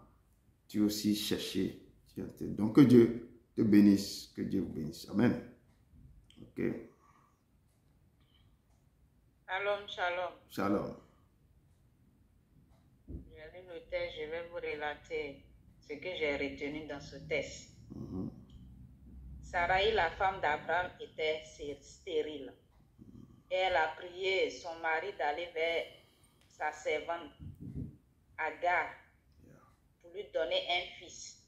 Tu aussi chercher. Donc que Dieu te bénisse, que Dieu vous bénisse. Amen. Ok. Shalom, shalom. Shalom. Je lis le texte, je vais vous relater ce que j'ai retenu dans ce texte. Sarai, la femme d'Abraham, était stérile. Et elle a prié son mari d'aller vers sa servante Agar pour lui donner un fils.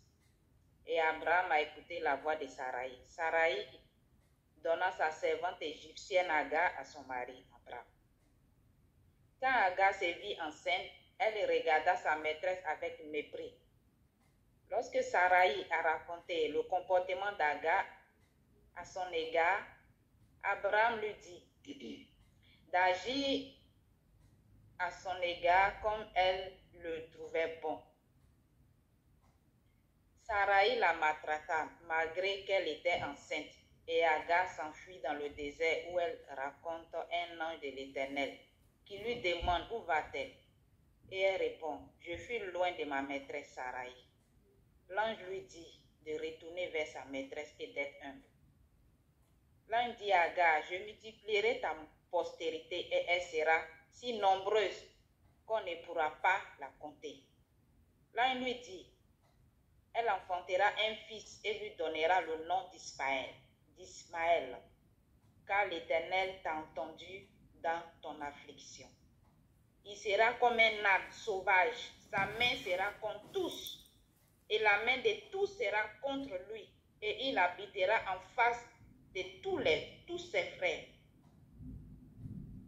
Et Abraham a écouté la voix de Sarai. Sarai donna sa servante égyptienne Agar à son mari Abraham. Quand Agar se vit enceinte, elle regarda sa maîtresse avec mépris. Lorsque Sarai a raconté le comportement d'Agar à son égard, Abraham lui dit d'agir à son égard comme elle le trouvait bon. Sarai la maltraita malgré qu'elle était enceinte et Agar s'enfuit dans le désert où elle rencontre un ange de l'Éternel qui lui demande où va-t-elle. Et elle répond, je fuis loin de ma maîtresse Sarai. L'ange lui dit de retourner vers sa maîtresse et d'être humble. L'ange dit à Agar, je multiplierai ta postérité et elle sera si nombreuse qu'on ne pourra pas la compter. L'ange lui dit, elle enfantera un fils et lui donnera le nom d'Ismaël, car l'Éternel t'a entendu dans ton affliction. Il sera comme un arbre sauvage, sa main sera contre tous, et la main de tous sera contre lui, et il habitera en face de tous ses frères.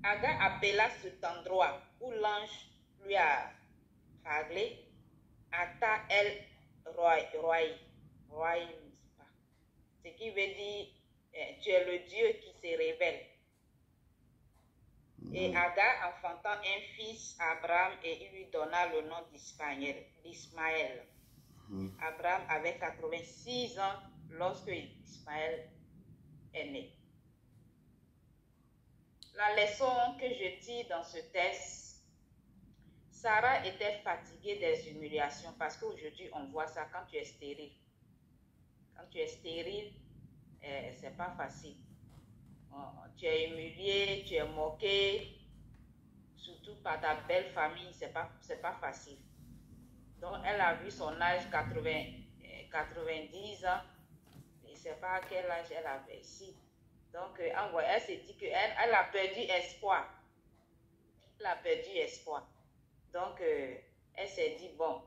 Agar appela cet endroit où l'ange lui a parlé, Ata el Roi, ce qui veut dire tu es le Dieu qui se révèle. Et Agar enfanta un fils à Abraham et il lui donna le nom d'Ismaël. Abraham avait 86 ans lorsque Ismaël est né. La leçon que je tire dans ce texte, Sarah était fatiguée des humiliations parce qu'aujourd'hui on voit ça quand tu es stérile. Quand tu es stérile, c'est pas facile. Tu es humilié, tu es moqué, surtout par ta belle famille, c'est pas facile. Donc elle a vu son âge 90 ans, et c'est pas à quel âge elle avait ici. Donc elle s'est dit qu'elle a perdu espoir. Elle a perdu espoir. Donc elle s'est dit, bon,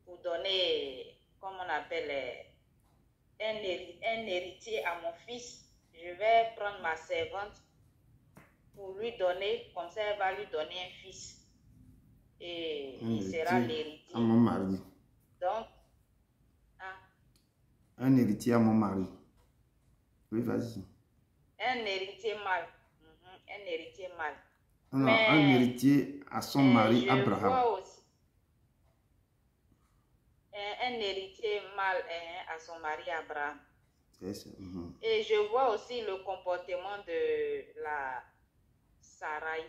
pour donner, comme on appelle, un héritier à mon fils, je vais prendre ma servante pour lui donner, comme ça elle va lui donner un fils. Et il sera l'héritier. À mon mari. Donc, un héritier à mon mari. Oui, vas-y. Un héritier mâle. un héritier mâle. Non, Mais, un héritier à son mari je Abraham. vois aussi un héritier mâle à son mari Abraham. C'est ça. Et je vois aussi le comportement de la Sarai,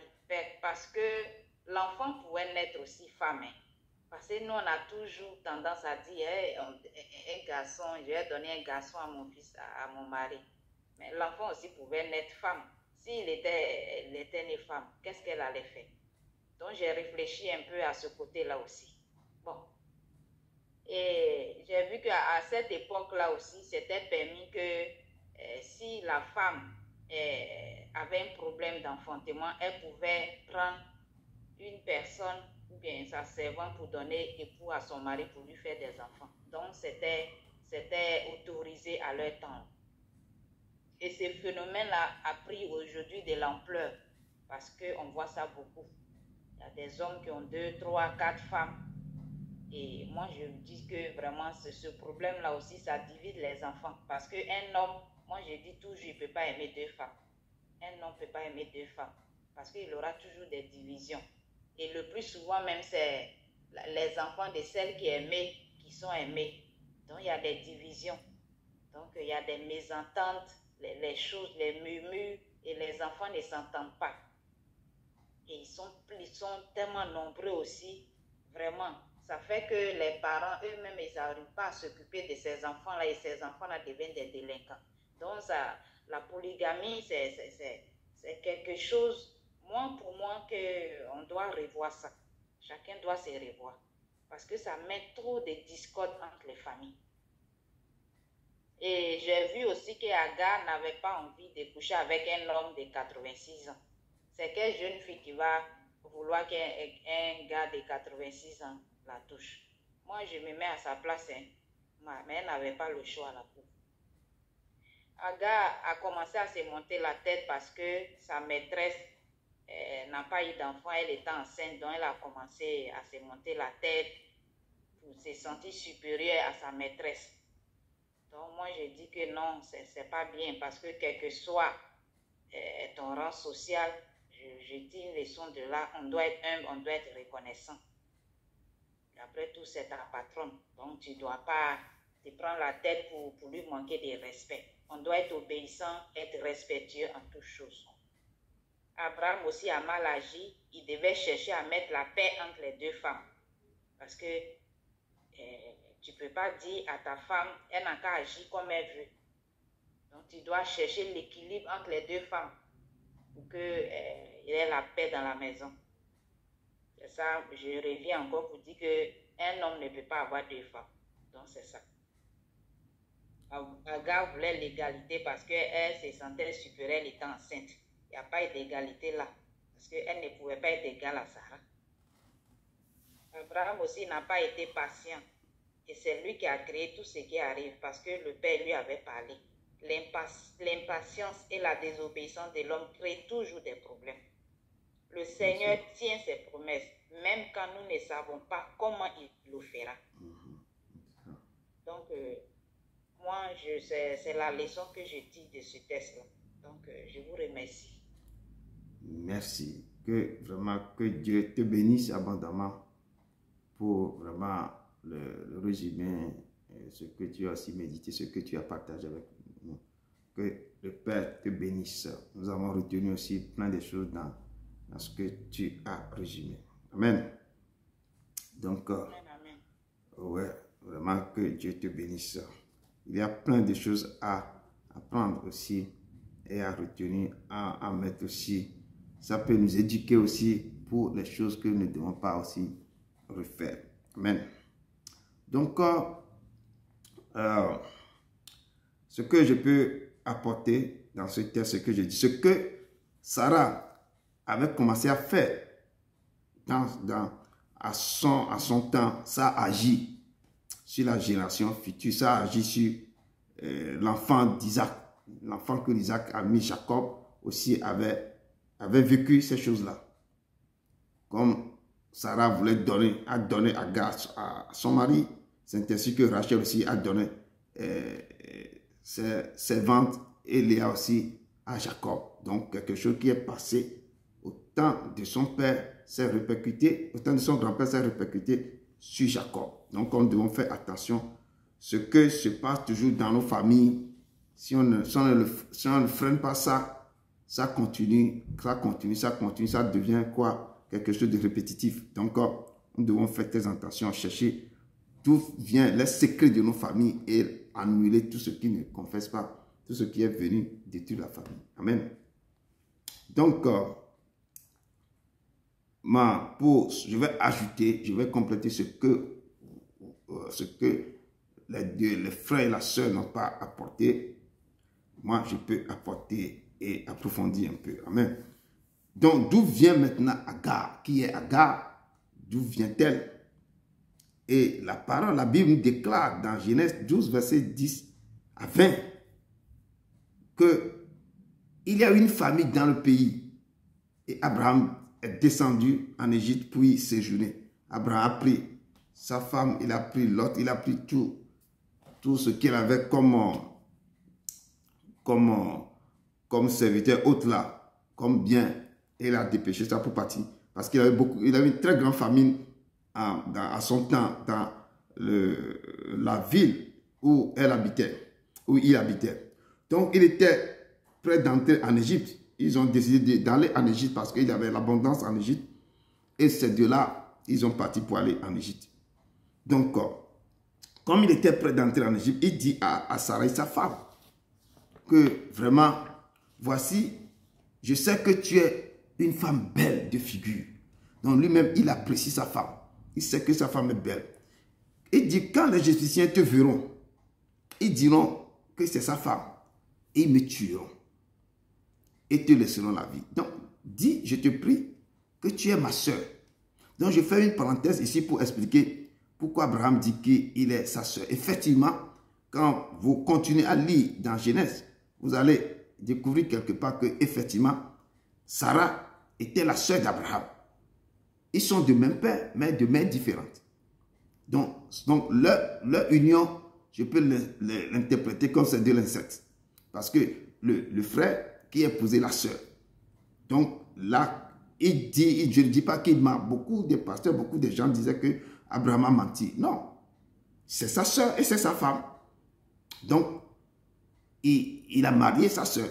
parce que l'enfant pouvait naître aussi femme. Parce que nous, on a toujours tendance à dire, un garçon, je vais donner un garçon à mon fils, à mon mari. Mais l'enfant aussi pouvait naître femme. S'il était né femme, qu'est-ce qu'elle allait faire? Donc, j'ai réfléchi un peu à ce côté-là aussi. Bon. Et j'ai vu qu'à cette époque-là aussi, c'était permis que si la femme avait un problème d'enfantement, elle pouvait prendre une personne ou bien sa servante pour donner époux à son mari pour lui faire des enfants. Donc, c'était autorisé à leur temps. Et ce phénomène-là a pris aujourd'hui de l'ampleur parce qu'on voit ça beaucoup. Il y a des hommes qui ont 2, 3, 4 femmes. Et moi, je me dis que vraiment, ce problème-là aussi, ça divise les enfants. Parce qu'un homme, moi, je dis toujours, il ne peut pas aimer 2 femmes. Un homme ne peut pas aimer 2 femmes. Parce qu'il aura toujours des divisions. Et le plus souvent, même, c'est les enfants de celles qui aimaient, qui sont aimés. Donc, il y a des divisions. Donc, il y a des mésententes, les choses, les murmures, et les enfants ne s'entendent pas. Et ils sont tellement nombreux aussi, vraiment. Ça fait que les parents eux-mêmes, ils n'arrivent pas à s'occuper de ces enfants-là, et ces enfants-là deviennent des délinquants. Donc, la polygamie, c'est quelque chose, pour moi, qu'on doit revoir ça. Chacun doit se revoir. Parce que ça met trop de discorde entre les familles. Et j'ai vu aussi qu'Agar n'avait pas envie de coucher avec un homme de 86 ans. C'est quelle jeune fille qui va vouloir qu'un gars de 86 ans la touche? Moi, je me mets à sa place, mais elle n'avait pas le choix, la pauvre. Agar a commencé à se monter la tête parce que sa maîtresse n'a pas eu d'enfant, elle était enceinte, donc elle a commencé à se monter la tête pour se sentir supérieure à sa maîtresse. Donc moi je dis que non, c'est pas bien parce que quel que soit ton rang social, je tire une leçon de là, on doit être humble, on doit être reconnaissant. Et après tout, c'est ta patronne, donc tu ne dois pas te prendre la tête pour lui manquer de respect. On doit être obéissant, être respectueux en toutes choses. Abraham aussi a mal agi, il devait chercher à mettre la paix entre les 2 femmes. Parce que tu ne peux pas dire à ta femme, elle n'a qu'à agir comme elle veut. Donc tu dois chercher l'équilibre entre les 2 femmes pour qu'il y ait la paix dans la maison. C'est ça, je reviens encore pour dire qu'un homme ne peut pas avoir 2 femmes. Donc c'est ça. Agar voulait l'égalité parce qu'elle se sentait supérieure, elle était enceinte. Il n'y a pas d'égalité là. Parce qu'elle ne pouvait pas être égale à Sarah. Abraham aussi n'a pas été patient. Et c'est lui qui a créé tout ce qui arrive parce que le Père lui avait parlé. L'impatience et la désobéissance de l'homme créent toujours des problèmes. Le Seigneur tient ses promesses, même quand nous ne savons pas comment il le fera. Donc, moi, c'est la leçon que je tire de ce texte-là. Donc, je vous remercie. Merci. Que Dieu te bénisse abondamment pour vraiment le résumé, ce que tu as aussi médité, ce que tu as partagé avec nous. Que le Père te bénisse. Nous avons retenu aussi plein de choses dans ce que tu as résumé. Amen. Donc, Amen. Ouais, vraiment que Dieu te bénisse. Il y a plein de choses à apprendre aussi et à retenir, à mettre aussi. Ça peut nous éduquer aussi pour les choses que nous ne devons pas aussi refaire. Amen. Donc, ce que je peux apporter dans ce texte, ce que je dis, ce que Sarah avait commencé à faire à son temps, ça agit sur la génération future, ça agit sur l'enfant d'Isaac, l'enfant que Isaac a mis, Jacob aussi avait vécu ces choses-là. Comme Sarah voulait donner Agar à son mari, c'est ainsi que Rachel aussi a donné ses servantes et Léa aussi à Jacob. Donc, quelque chose qui est passé au temps de son père s'est répercuté, au temps de son grand-père s'est répercuté sur Jacob. Donc, nous devons faire attention. Ce que se passe toujours dans nos familles, si on ne freine pas ça, ça continue, ça devient quoi? Quelque chose de répétitif. Donc, nous devons faire très attention, chercher d'où vient les secrets de nos familles et annuler tout ce qui ne confesse pas, tout ce qui est venu détruire la famille. Amen. Donc, je vais ajouter, je vais compléter ce que les frères et la sœur n'ont pas apporté. Moi, je peux apporter et approfondir un peu. Amen. Donc, d'où vient maintenant Agar? Qui est Agar? D'où vient-elle? Et la parole, la Bible nous déclare dans Genèse 12, verset 10 à 20, qu'il y a une famille dans le pays. Et Abraham est descendu en Égypte, puis séjourné. Abraham a pris sa femme, il a pris l'autre, il a pris tout ce qu'il avait comme serviteur hôte là, comme bien, et il a dépêché ça pour partir. Parce qu'il avait une très grande famine à son temps dans la ville où il habitait. Donc il était prêt d'entrer en Égypte. Ils ont décidé d'aller en Égypte parce qu'il y avait l'abondance en Égypte. Et ces deux-là, ils ont parti pour aller en Égypte. Donc, comme il était prêt d'entrer en Égypte, il dit à Sarai, sa femme, que vraiment, voici, je sais que tu es une femme belle de figure. Donc lui-même, il apprécie sa femme. Il sait que sa femme est belle. Il dit, quand les Égyptiens te verront, ils diront que c'est sa femme. Et ils me tueront. Et te laisseront la vie. Donc, dis, je te prie, que tu es ma soeur. Donc, je fais une parenthèse ici pour expliquer pourquoi Abraham dit qu'il est sa soeur. Effectivement, quand vous continuez à lire dans Genèse, vous allez découvrir quelque part que, effectivement, Sarah était la soeur d'Abraham. Ils sont de même père, mais de mères différentes. Donc leur union, je peux l'interpréter comme c'est de l'inceste. Parce que le frère qui épousait la soeur. Donc là, je ne dis pas qu'il ment. Beaucoup de pasteurs, beaucoup de gens disaient que Abraham a menti. Non, c'est sa soeur et c'est sa femme. Donc, il a marié sa soeur.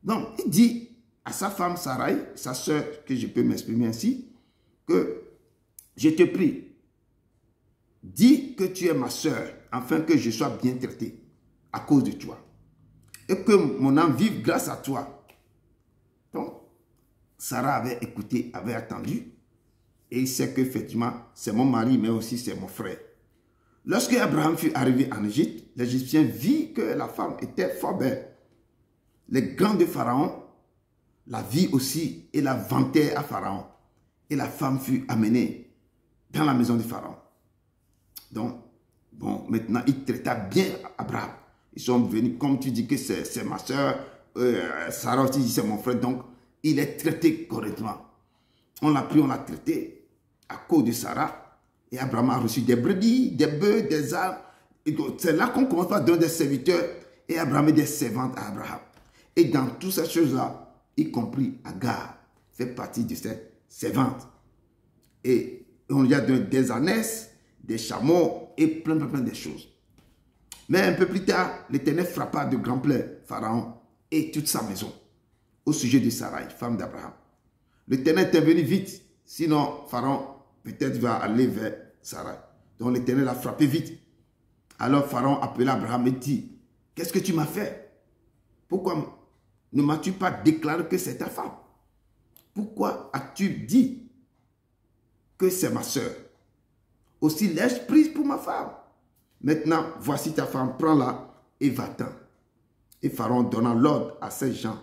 Donc, il dit à sa femme Sarai, sa soeur, que je peux m'exprimer ainsi, que je te prie, dis que tu es ma soeur, afin que je sois bien traité à cause de toi. Et que mon âme vive grâce à toi. Donc, Sarah avait écouté, avait attendu. Et il sait qu'effectivement, c'est mon mari, mais aussi c'est mon frère. Lorsque Abraham fut arrivé en Égypte, l'Égyptien vit que la femme était fort belle. Les grands de Pharaon la vit aussi et la vantaient à Pharaon. Et la femme fut amenée dans la maison de Pharaon. Donc, bon, maintenant, il traita bien Abraham. Ils sont venus, comme tu dis que c'est ma soeur, Sarah aussi dit c'est mon frère, donc il est traité correctement. On l'a pris, on l'a traité à cause de Sarah. Et Abraham a reçu des brebis, des bœufs, des ânes. C'est là qu'on commence à donner des serviteurs. Et Abraham est des servantes à Abraham. Et dans toutes ces choses-là, y compris Agar, fait partie de ces servantes. Et on lui a donné des ânesses, des chameaux et plein de choses. Mais un peu plus tard, l'Éternel frappa de grand plaie Pharaon et toute sa maison au sujet de Sarai, femme d'Abraham. L'Éternel est venu vite, sinon Pharaon peut-être va aller vers Sarai. Donc l'Éternel a frappé vite. Alors Pharaon appela Abraham et dit, qu'est-ce que tu m'as fait? Pourquoi ne m'as-tu pas déclaré que c'est ta femme? Pourquoi as-tu dit que c'est ma soeur? Aussi l'ai-je prise pour ma femme? Maintenant, voici ta femme, prends-la et va-t'en. Et Pharaon donna l'ordre à ses gens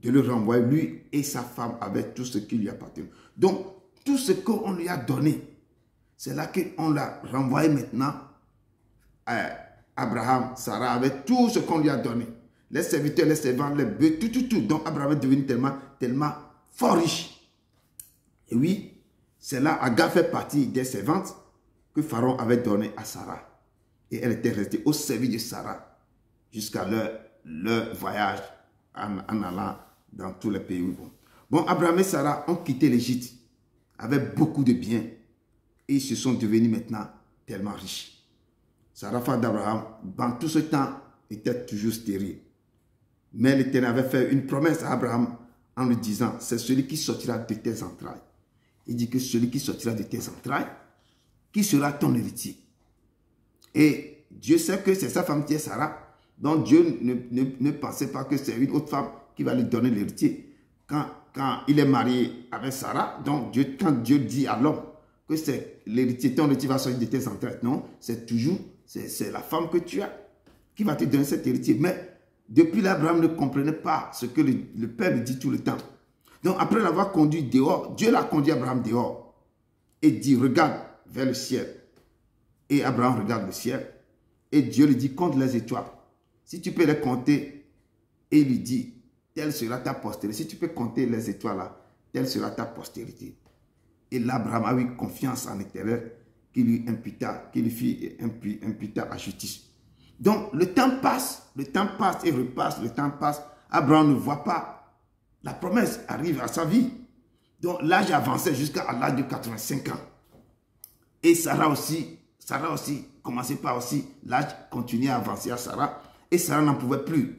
de le renvoyer, lui et sa femme, avec tout ce qui lui appartient. Donc, tout ce qu'on lui a donné, c'est là qu'on l'a renvoyé maintenant à Abraham, Sarah, avec tout ce qu'on lui a donné. Les serviteurs, les servants, les bœufs, tout. Donc, Abraham est devenu tellement fort riche. Et oui, c'est là, Agar fait partie des servantes que Pharaon avait donné à Sarah. Et elle était restée au service de Sarah jusqu'à leur voyage en allant dans tous les pays où ils vont. Bon, Abraham et Sarah ont quitté l'Égypte avec beaucoup de biens et ils se sont devenus maintenant tellement riches. Sarah, femme d'Abraham, dans tout ce temps, était toujours stérile. Mais l'Éternel avait fait une promesse à Abraham en lui disant, c'est celui qui sortira de tes entrailles. Il dit que celui qui sortira de tes entrailles, qui sera ton héritier. Et Dieu sait que c'est sa femme qui est Sarah. Donc Dieu ne pensait pas que c'est une autre femme qui va lui donner l'héritier. Quand il est marié avec Sarah, donc quand Dieu dit à l'homme que c'est l'héritier, ton héritier va sortir de tes entrailles, non, c'est toujours, c'est la femme que tu as qui va te donner cet héritier. Mais depuis là, Abraham ne comprenait pas ce que le Père lui dit tout le temps. Donc après l'avoir conduit dehors, Dieu l'a conduit Abraham dehors et dit, regarde vers le ciel. Et Abraham regarde le ciel et Dieu lui dit, compte les étoiles. Si tu peux les compter, et il lui dit, telle sera ta postérité. Si tu peux compter les étoiles là, telle sera ta postérité. Et là, Abraham a eu confiance en l'Éternel qui lui fit imputa à justice. Donc, le temps passe et repasse, le temps passe. Abraham ne voit pas. La promesse arrive à sa vie. Donc, l'âge avançait jusqu'à l'âge de 85 ans. Et Sarah aussi commençait par aussi, l'âge continuait à avancer à Sarah. Et Sarah n'en pouvait plus.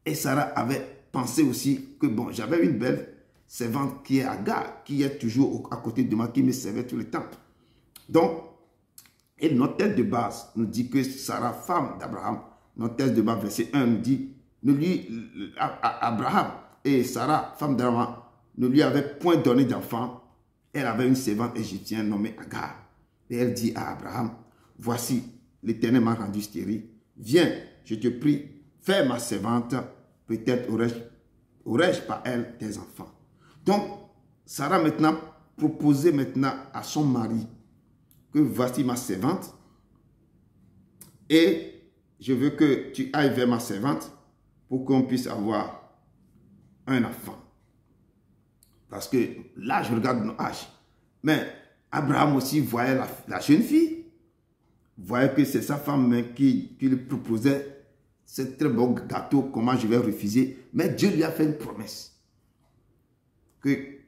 Et Sarah avait pensé aussi que, bon, j'avais une belle servante qui est Agar, qui est toujours à côté de moi, qui me servait tout le temps. Donc, et notre texte de base nous dit que Sarah, femme d'Abraham, notre texte de base, verset 1, nous dit, Abraham et Sarah, femme d'Abraham, ne lui avaient point donné d'enfant. Elle avait une servante égyptienne nommée Agar. Et elle dit à Abraham, voici, l'Éternel m'a rendu stérile. Viens, je te prie, fais ma servante, peut-être aurais-je par elle des enfants. Donc, Sarah maintenant proposait maintenant à son mari que voici ma servante et je veux que tu ailles vers ma servante pour qu'on puisse avoir un enfant. Parce que là, je regarde nos âges. Mais Abraham aussi voyait la jeune fille, voyait que c'est sa femme qui lui proposait ce très beau gâteau, comment je vais refuser. Mais Dieu lui a fait une promesse qu'il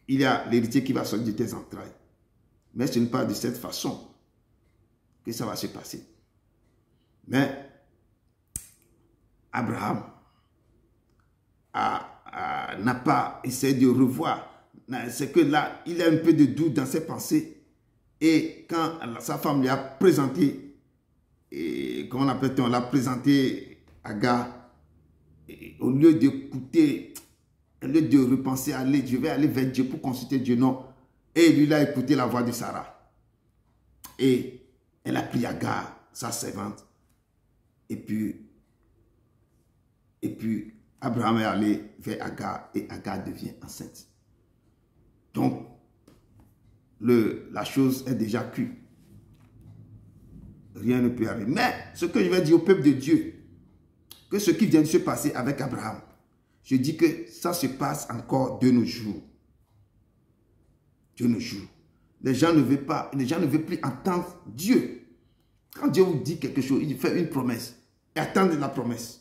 y a l'héritier qui va sortir de tes entrailles. Mais ce n'est pas de cette façon que ça va se passer. Mais Abraham n'a pas essayé de revoir. C'est que là, il a un peu de doute dans ses pensées. Et quand sa femme lui a présenté, comment on appelle-t-on, l'a présenté Agar, au lieu d'écouter, au lieu de repenser, je vais aller vers Dieu pour consulter Dieu, non. Et lui, il a écouté la voix de Sarah. Et elle a pris Agar, sa servante. Et puis Abraham est allé vers Agar et Agar devient enceinte. Donc, la chose est déjà cuite. Rien ne peut arriver. Mais ce que je vais dire au peuple de Dieu, que ce qui vient de se passer avec Abraham, je dis que ça se passe encore de nos jours. De nos jours. Les gens ne veulent plus entendre Dieu. Quand Dieu vous dit quelque chose, il fait une promesse. Et attendez la promesse.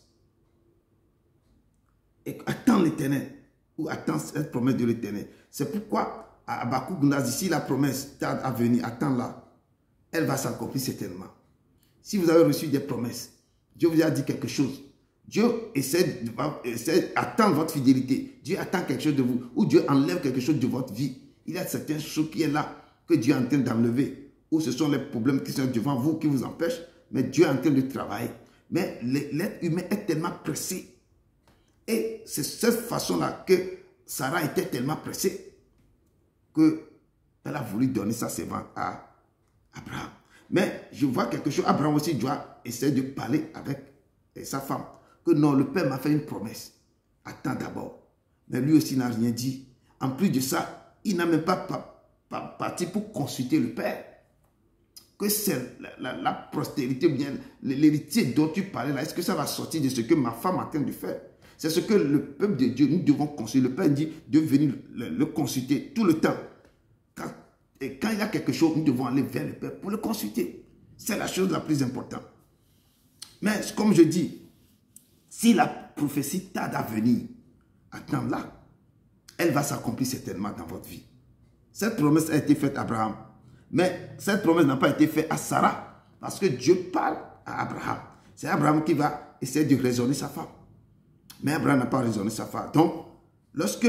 Et attends l'Éternel. Ou attends cette promesse de l'Éternel. C'est pourquoi à Habakkuk nous a dit, si la promesse tarde à venir, attends-la. Elle va s'accomplir certainement. Si vous avez reçu des promesses, Dieu vous a dit quelque chose. Dieu essaie d'attendre votre fidélité. Dieu attend quelque chose de vous. Ou Dieu enlève quelque chose de votre vie. Il y a certaines choses qui sont là, que Dieu est en train d'enlever. Ou ce sont les problèmes qui sont devant vous, qui vous empêchent. Mais Dieu est en train de travailler. Mais l'être humain est tellement pressé. Et c'est cette façon-là que Sarah était tellement pressée qu'elle a voulu donner sa servante à Abraham. Mais je vois quelque chose. Abraham aussi doit essayer de parler avec sa femme. Que non, le Père m'a fait une promesse. Attends d'abord. Mais lui aussi n'a rien dit. En plus de ça, il n'a même pas parti pour consulter le Père. Que c'est la postérité, bien l'héritier dont tu parlais là, est-ce que ça va sortir de ce que ma femme est en train de faire? C'est ce que le peuple de Dieu, nous devons consulter. Le Père dit de venir le consulter tout le temps. Quand il y a quelque chose, nous devons aller vers le Père pour le consulter. C'est la chose la plus importante. Mais comme je dis, si la prophétie tarde à venir, attends là, elle va s'accomplir certainement dans votre vie. Cette promesse a été faite à Abraham. Mais cette promesse n'a pas été faite à Sarah. Parce que Dieu parle à Abraham. C'est Abraham qui va essayer de raisonner sa femme. Mais Abraham n'a pas raisonné sa femme. Donc, lorsque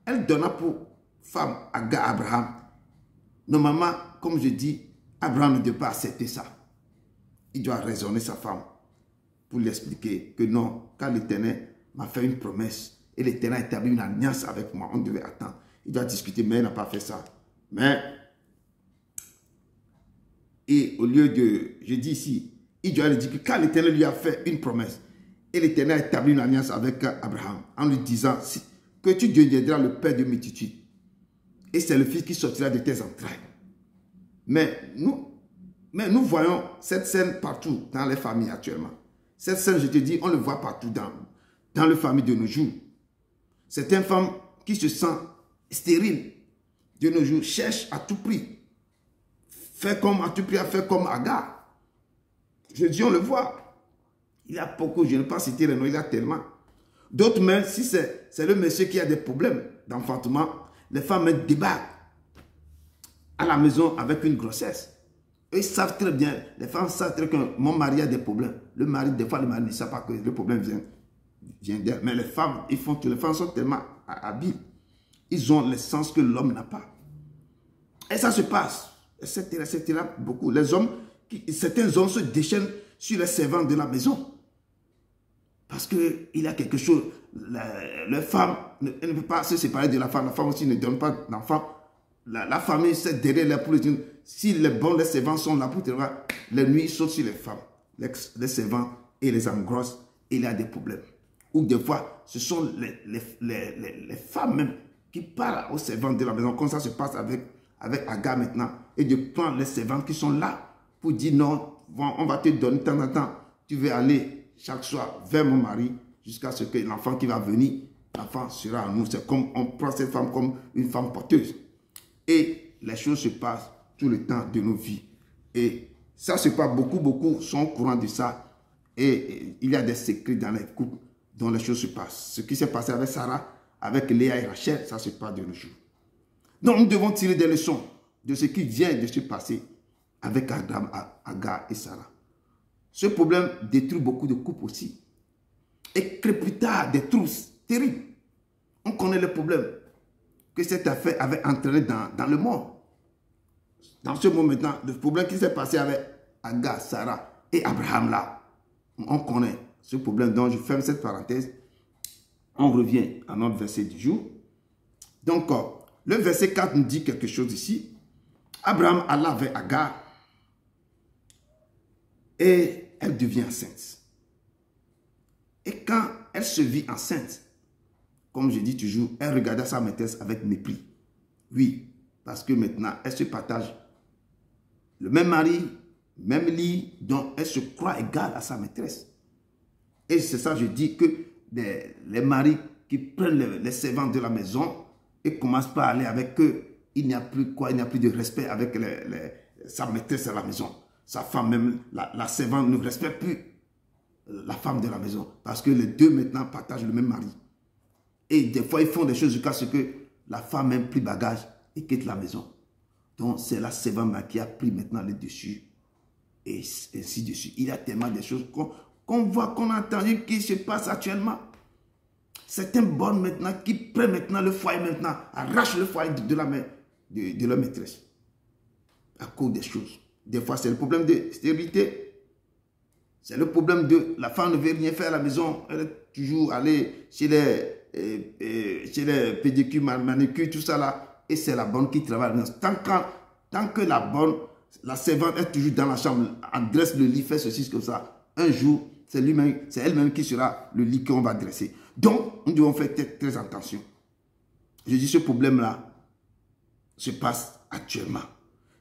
elle donna pour femme à Abraham, normalement, comme je dis, Abraham ne doit pas accepter ça. Il doit raisonner sa femme pour lui expliquer que non, quand l'Éternel m'a fait une promesse et l'Éternel a établi une alliance avec moi, on devait attendre. Il doit discuter, mais il n'a pas fait ça. Mais, et au lieu de, je dis ici, il doit lui dire que quand l'Éternel lui a fait une promesse et l'Éternel a établi une alliance avec Abraham en lui disant que tu deviendras le père de multitudes et c'est le fils qui sortira de tes entrailles. Mais nous voyons cette scène partout dans les familles actuellement. Cette scène, je te dis, on le voit partout dans les familles de nos jours. Certaines femmes qui se sentent stériles de nos jours cherchent à tout prix. Faire comme à tout prix, à faire comme Agar. Je dis, on le voit. Il y a beaucoup, je ne vais pas citer les noms, il y a tellement. D'autres même, si c'est le monsieur qui a des problèmes d'enfantement, les femmes débarquent à la maison avec une grossesse. Ils savent très bien, les femmes savent très bien que mon mari a des problèmes. Le mari, des fois, le mari ne sait pas que le problème vient d'elle. Mais les femmes, les femmes sont tellement habiles. Ils ont le sens que l'homme n'a pas. Et ça se passe, etc. Beaucoup. Les hommes, certains hommes se déchaînent sur les servantes de la maison. Parce qu'il y a quelque chose. La femme, elle ne peut pas se séparer de la femme. La femme aussi ne donne pas d'enfant. La famille, c'est derrière les poules. Si les bons, les servants sont là pour te voir, les nuits sautent sur les femmes. Les servants et les engrossent. Et il y a des problèmes. Ou des fois, ce sont les femmes même qui parlent aux servantes de la maison. Comme ça se passe avec Agar maintenant. Et de prendre les servantes qui sont là pour dire non, on va te donner de temps en temps. Tu veux aller chaque soir vers mon mari jusqu'à ce que l'enfant qui va venir, l'enfant sera à nous. C'est comme on prend cette femme comme une femme porteuse. Et les choses se passent tout le temps de nos vies. Et ça se passe, beaucoup sont au courant de ça. Et il y a des secrets dans les couples dont les choses se passent. Ce qui s'est passé avec Sarah, avec Léa et Rachel, ça se passe de nos jours. Donc nous devons tirer des leçons de ce qui vient de se passer avec Agar et Sarah. Ce problème détruit beaucoup de couples aussi. Et crée plus tard des troubles terribles. On connaît le problème que cette affaire avait entraîné dans le monde. Dans ce moment maintenant, le problème qui s'est passé avec Agar, Sarah et Abraham là, on connaît ce problème. Donc je ferme cette parenthèse. On revient à notre verset du jour. Donc le verset 4 nous dit quelque chose ici. Abraham alla vers Agar et elle devient enceinte. Et quand elle se vit enceinte, comme je dis toujours, elle regarda sa maîtresse avec mépris. Oui, parce que maintenant, elle se partage le même mari, même lit, donc elle se croit égale à sa maîtresse. Et c'est ça, je dis que les maris qui prennent les servantes de la maison et commencent par aller avec eux, il n'y a plus quoi, il n'y a plus de respect avec sa maîtresse à la maison. Sa femme, même la servante, ne respecte plus la femme de la maison. Parce que les deux maintenant partagent le même mari. Et des fois, ils font des choses jusqu'à ce que la femme même pris bagage et quitte la maison. Donc, c'est la servante qui a pris maintenant le dessus. Et ainsi de suite. Il y a tellement de choses qu'on voit, qu'on a entendu qui se passe actuellement. Certaines bonnes maintenant qui prennent maintenant le foyer maintenant, arrachent le foyer de leur maîtresse. À cause des choses. Des fois, c'est le problème de stérilité. C'est le problème de la femme ne veut rien faire à la maison. Elle est toujours allée chez les pédicures, manicures, tout ça là. Et c'est la bonne qui travaille à la maison. Tant que la servante est toujours dans la chambre, elle dresse le lit, fait ceci, comme ça. Un jour, c'est elle-même qui sera le lit qu'on va dresser. Donc, nous devons faire très attention. Je dis, ce problème-là se passe actuellement.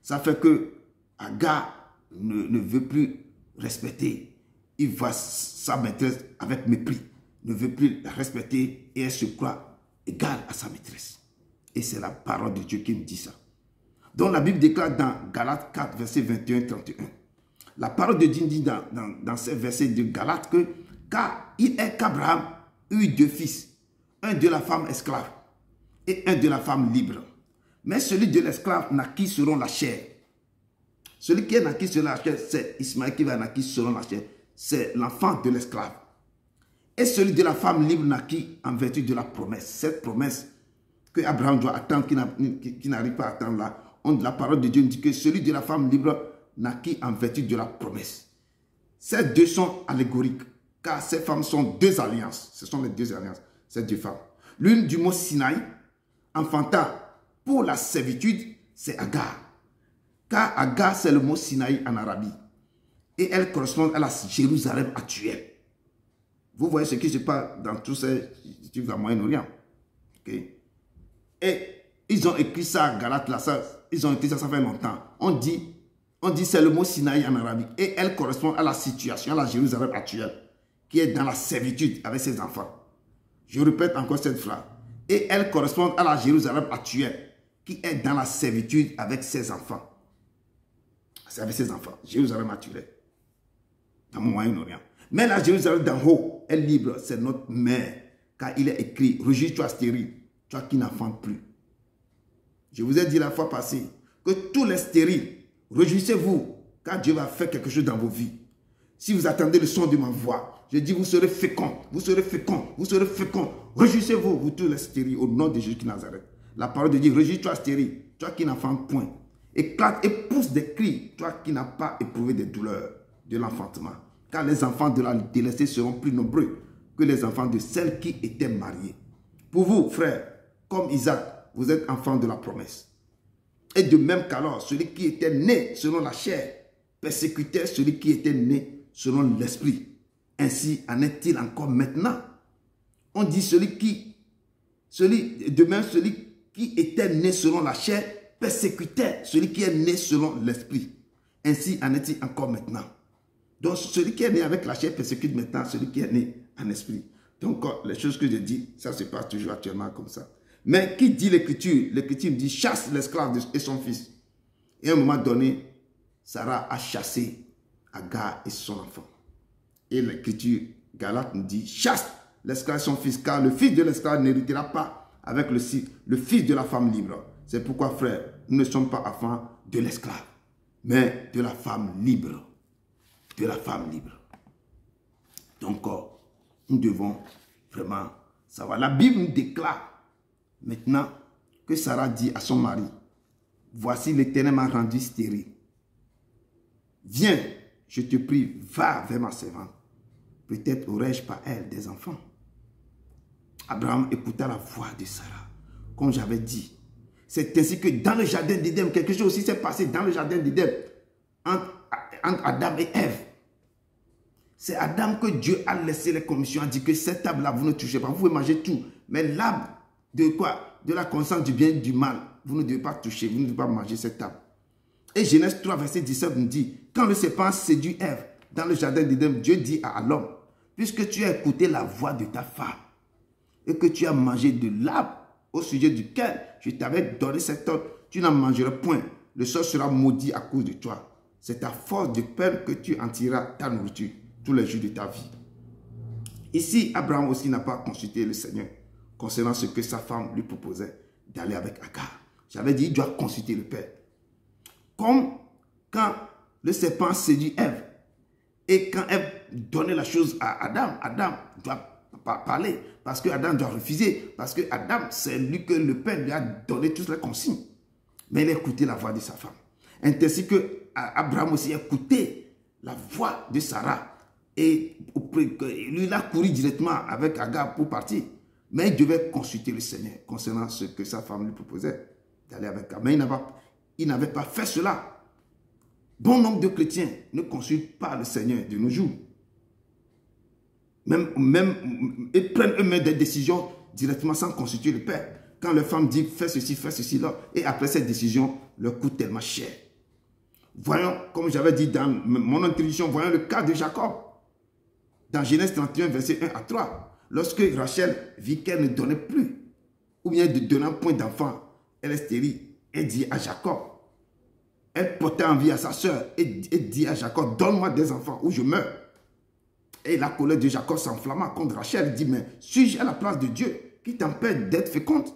Ça fait que Agar ne veut plus respecter. Il voit sa maîtresse avec mépris. Ne veut plus la respecter et elle se croit égale à sa maîtresse. Et c'est la parole de Dieu qui me dit ça. Donc la Bible déclare dans Galates 4, verset 21-31. La parole de Dieu dit dans ces versets de Galates que car il est qu'Abraham eut deux fils. un de la femme esclave et un de la femme libre. Mais celui de l'esclave naquit selon la chair. Celui qui est naquit selon la chair, c'est Ismaël qui va naquir selon la chair. C'est l'enfant de l'esclave. Et celui de la femme libre naquit en vertu de la promesse. Cette promesse que Abraham doit attendre, qui n'arrive pas à attendre là. La parole de Dieu dit que celui de la femme libre naquit en vertu de la promesse. Ces deux sont allégoriques, car ces femmes sont deux alliances. Ce sont les deux alliances, ces deux femmes. L'une du mot Sinaï, enfanta pour la servitude, c'est Agar. Car Agar, c'est le mot Sinaï en Arabie. Et elle correspond à la Jérusalem actuelle. Vous voyez ce qui se passe dans tous ces études du Moyen-Orient. Okay? Et ils ont écrit ça à Galate, là, ils ont écrit ça, ça fait longtemps. On dit c'est le mot Sinaï en Arabie. Et elle correspond à la situation, à la Jérusalem actuelle, qui est dans la servitude avec ses enfants. Je répète encore cette phrase. Et elle correspond à la Jérusalem actuelle, qui est dans la servitude avec ses enfants. C'est avec ses enfants. Jérusalem actuelle. Dans mon Moyen-Orient. Mais la Jérusalem d'en haut est libre, c'est notre mère. Car il est écrit, réjouis-toi stérile, toi qui n'enfantes plus. Je vous ai dit la fois passée que tous les stériles, réjouissez-vous, car Dieu va faire quelque chose dans vos vies. Si vous attendez le son de ma voix, je dis vous serez féconds, vous serez féconds, vous serez féconds. Réjouissez-vous, vous tous les stériles, au nom de Jésus de Nazareth. La parole de Dieu, réjouis-toi stérile, toi qui n'enfantes point. Éclate et pousse des cris, toi qui n'as pas éprouvé des douleurs de l'enfantement. Car les enfants de la délaissée seront plus nombreux que les enfants de celles qui étaient mariées. Pour vous, frères, comme Isaac, vous êtes enfants de la promesse. Et de même qu'alors, celui qui était né selon la chair persécutait celui qui était né selon l'esprit. Ainsi en est-il encore maintenant. On dit celui qui était né selon la chair persécutait celui qui est né selon l'esprit. Ainsi en est-il encore maintenant. Donc celui qui est né avec la chair persécute maintenant celui qui est né en esprit. Donc les choses que je dis, ça se passe toujours actuellement comme ça. Mais qui dit l'Écriture? L'Écriture dit chasse l'esclave et son fils. Et à un moment donné, Sarah a chassé Agar et son enfant. Et l'Écriture Galate nous dit chasse l'esclave et son fils, car le fils de l'esclave n'héritera pas avec le fils de la femme libre. C'est pourquoi, frère, nous ne sommes pas enfants de l'esclave, mais de la femme libre. De la femme libre. Donc, nous devons vraiment savoir. La Bible nous déclare maintenant que Sarah dit à son mari, voici l'Éternel m'a rendu stérile. Viens, je te prie, va vers ma servante. Peut-être aurais-je par elle des enfants. Abraham écouta la voix de Sarah. Comme j'avais dit, c'est ainsi que dans le jardin d'Éden, quelque chose aussi s'est passé dans le jardin d'Éden entre Adam et Ève. C'est Adam que Dieu a laissé les commissions, a dit que cette table-là, vous ne touchez pas, vous pouvez manger tout. Mais l'arbre de quoi? De la connaissance du bien et du mal, vous ne devez pas toucher, vous ne devez pas manger cette table. Et Genèse 3, verset 17 nous dit, quand le serpent séduit Ève dans le jardin d'Éden, Dieu dit à l'homme, puisque tu as écouté la voix de ta femme et que tu as mangé de l'arbre au sujet duquel je t'avais donné cet ordre, tu n'en mangeras point. Le sol sera maudit à cause de toi. C'est à force de peine que tu en tireras ta nourriture tous les jours de ta vie. Ici, Abraham aussi n'a pas consulté le Seigneur concernant ce que sa femme lui proposait d'aller avec Agar. J'avais dit, il doit consulter le Père. Comme quand le serpent séduit Ève et quand Ève donnait la chose à Adam, Adam doit parler parce que Adam doit refuser, parce que Adam, c'est lui que le Père lui a donné toutes les consignes. Mais il a écouté la voix de sa femme. Ainsi que Abraham aussi a écouté la voix de Sarah. Et lui, il a couru directement avec Agar pour partir. Mais il devait consulter le Seigneur concernant ce que sa femme lui proposait d'aller avec Agar. Mais il n'avait pas fait cela. Bon nombre de chrétiens ne consultent pas le Seigneur de nos jours. Ils prennent eux-mêmes des décisions directement sans consulter le Père. Quand leur femme dit fais ceci, là, et après cette décision, leur coûte tellement cher. Voyons, comme j'avais dit dans mon introduction, voyons le cas de Jacob. Dans Genèse 31, verset 1 à 3, lorsque Rachel vit qu'elle ne donnait plus, ou bien de donner un point d'enfant, elle est stérile, elle dit à Jacob, elle portait envie à sa soeur, et dit à Jacob, donne-moi des enfants ou je meurs. Et la colère de Jacob s'enflamma contre Rachel, elle dit, mais suis-je à la place de Dieu qui t'empêche d'être féconde.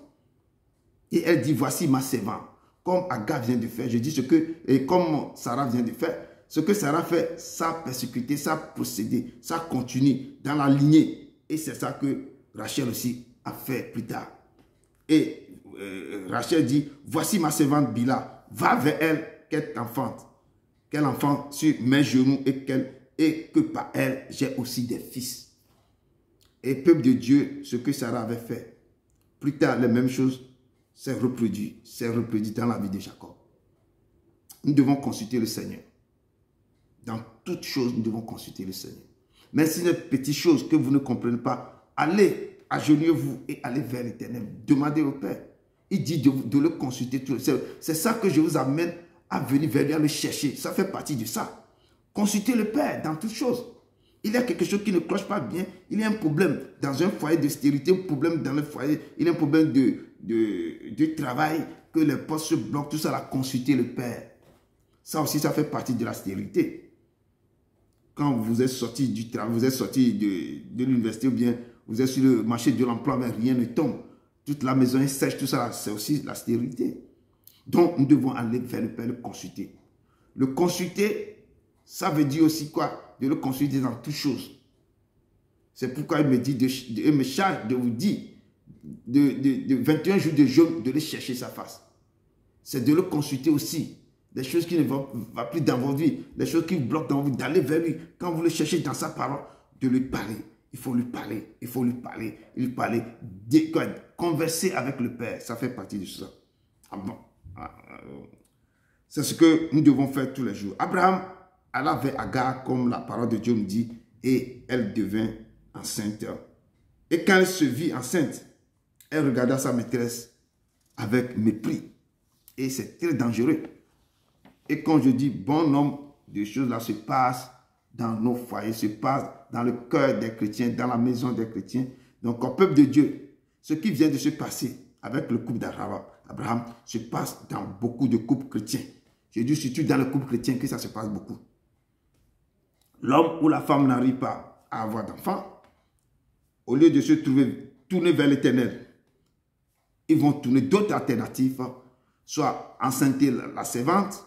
Et elle dit, voici ma servante. Comme Agar vient de faire, je dis ce que, et comme Sarah vient de faire, ce que Sarah fait, ça persécuté, ça procédé, ça continue dans la lignée. Et c'est ça que Rachel aussi a fait plus tard. Et Rachel dit, voici ma servante Bila, va vers elle, qu'elle enfante sur mes genoux et que par elle, j'ai aussi des fils. Et peuple de Dieu, ce que Sarah avait fait, plus tard, les mêmes choses s'est reproduit dans la vie de Jacob. Nous devons consulter le Seigneur. Dans toutes choses, nous devons consulter le Seigneur. Mais si une petite chose que vous ne comprenez pas, allez, agenouillez-vous et allez vers l'Éternel. Demandez au Père. Il dit de le consulter. C'est ça que je vous amène à venir vers lui, à le chercher. Ça fait partie de ça. Consultez le Père dans toutes choses. Il y a quelque chose qui ne cloche pas bien. Il y a un problème dans un foyer d'austérité, un problème dans le foyer. Il y a un problème de travail, que les postes se bloquent. Tout ça, là, consultez le Père. Ça aussi, ça fait partie de la stérilité. Quand vous êtes sorti du travail, vous êtes sorti de l'université ou bien vous êtes sur le marché de l'emploi, mais rien ne tombe. Toute la maison est sèche, tout ça, c'est aussi la stérilité. Donc, nous devons aller vers le Père, le consulter. Le consulter, ça veut dire aussi quoi? De le consulter dans toutes choses. C'est pourquoi il me dit, il me charge de vous dire, de 21 jours de jeûne, de le chercher sa face. C'est de le consulter aussi. Des choses qui ne vont plus dans votre vie, des choses qui vous bloquent dans votre vie, d'aller vers lui. Quand vous le cherchez dans sa parole, de lui parler. Il faut lui parler, il faut lui parler, converser avec le Père. Ça fait partie de ça. Ah bon. C'est ce que nous devons faire tous les jours. Abraham alla vers Agar, comme la parole de Dieu nous dit, et elle devint enceinte. Et quand elle se vit enceinte, elle regarda sa maîtresse avec mépris. Et c'est très dangereux. Et quand je dis bon nombre de choses là se passent dans nos foyers, se passent dans le cœur des chrétiens, dans la maison des chrétiens. Donc, au peuple de Dieu, ce qui vient de se passer avec le couple d'Abraham se passe dans beaucoup de couples chrétiens. Je dis surtout dans le couple chrétien que ça se passe beaucoup. L'homme ou la femme n'arrive pas à avoir d'enfants. Au lieu de se tourner vers l'Éternel, ils vont tourner d'autres alternatives, soit enceinter la servante,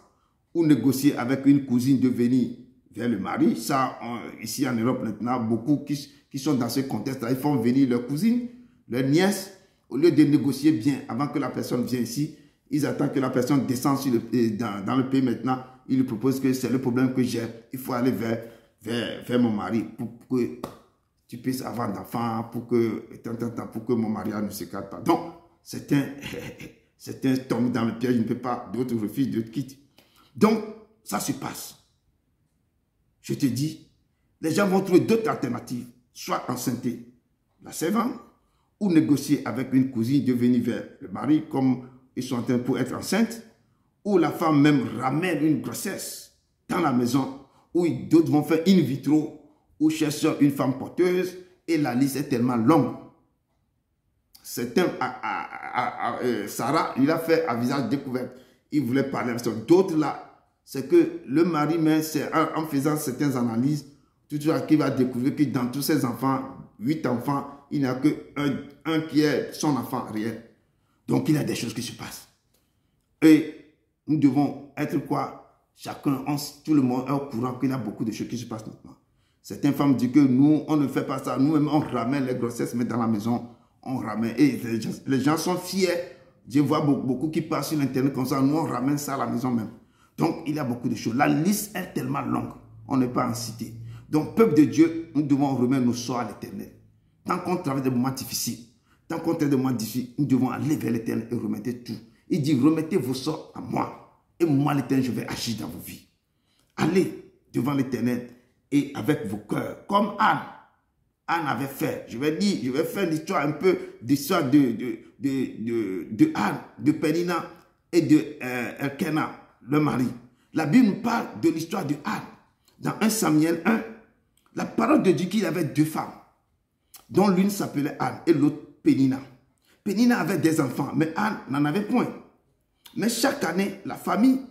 ou négocier avec une cousine de venir vers le mari. Ça, ici en Europe maintenant, beaucoup qui sont dans ce contexte-là, ils font venir leur cousine, leur nièce, au lieu de négocier bien avant que la personne vienne ici, ils attendent que la personne descende dans le pays maintenant. Ils lui proposent que c'est le problème que j'ai. Il faut aller vers mon mari pour que tu puisses avoir d'enfants, pour que mon mariage ne se casse pas. Donc, c'est un tombe dans le piège, je ne peux pas, d'autres refusent, d'autres quittent. Donc, ça se passe. Je te dis, les gens vont trouver d'autres alternatives, soit enceinter la servante, ou négocier avec une cousine de venir vers le mari, comme ils sont en train pour être enceintes, ou la femme même ramène une grossesse dans la maison, ou d'autres vont faire in vitro, ou chercher une femme porteuse, et la liste est tellement longue. Certains, Sarah, il a fait à visage découvert. Il voulait parler avec ça. D'autres là, c'est que le mari, mais c'est en faisant certaines analyses, tout ça qui va découvrir que dans tous ses enfants, 8 enfants, il n'y a qu'un qui est son enfant réel. Donc il y a des choses qui se passent. Et nous devons être quoi? Chacun, tout le monde est au courant qu'il y a beaucoup de choses qui se passent maintenant. Certaines femmes disent que nous, on ne fait pas ça. Nous-mêmes, on ramène les grossesses, mais dans la maison, on ramène. Et les gens sont fiers. Je vois beaucoup qui passent sur l'internet comme ça. Nous, on ramène ça à la maison même. Donc, il y a beaucoup de choses. La liste est tellement longue. On n'est pas en cité. Donc, peuple de Dieu, nous devons remettre nos sorts à l'Éternel. Tant qu'on travaille des moments difficiles, nous devons aller vers l'Éternel et remettre tout. Il dit, remettez vos sorts à moi. Et moi, l'Éternel, je vais agir dans vos vies. Allez devant l'Éternel et avec vos cœurs. Comme Anne. Anne avait fait. Je vais faire l'histoire un peu d'histoire de Anne, de Pénina et de Elkana, le mari. La Bible nous parle de l'histoire de Anne. Dans 1 Samuel 1, la parole de Dieu qu'il avait 2 femmes, dont l'une s'appelait Anne et l'autre Pénina. Pénina avait des enfants, mais Anne n'en avait point. Mais chaque année, la famille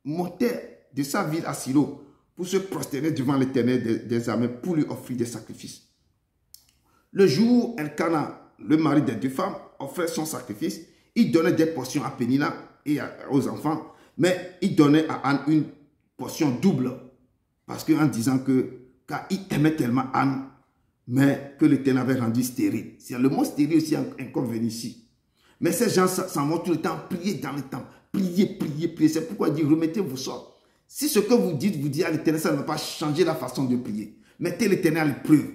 montait de sa ville à Silo pour se prosterner devant l'Éternel des armées pour lui offrir des sacrifices. Le jour où Elkana le mari des deux femmes, offrait son sacrifice. Il donnait des portions à Pénina et aux enfants, mais il donnait à Anne une portion double. Parce qu'en disant que, car il aimait tellement Anne, mais que l'Éternel avait rendu stérile. C'est le mot stérile aussi encore venu ici. Mais ces gens s'en vont tout le temps prier dans le temple. Prier, prier, prier. C'est pourquoi il dit, remettez vos sorts. Si ce que vous dites à l'Éternel, ça ne va pas changer la façon de prier. Mettez l'Éternel à l'épreuve.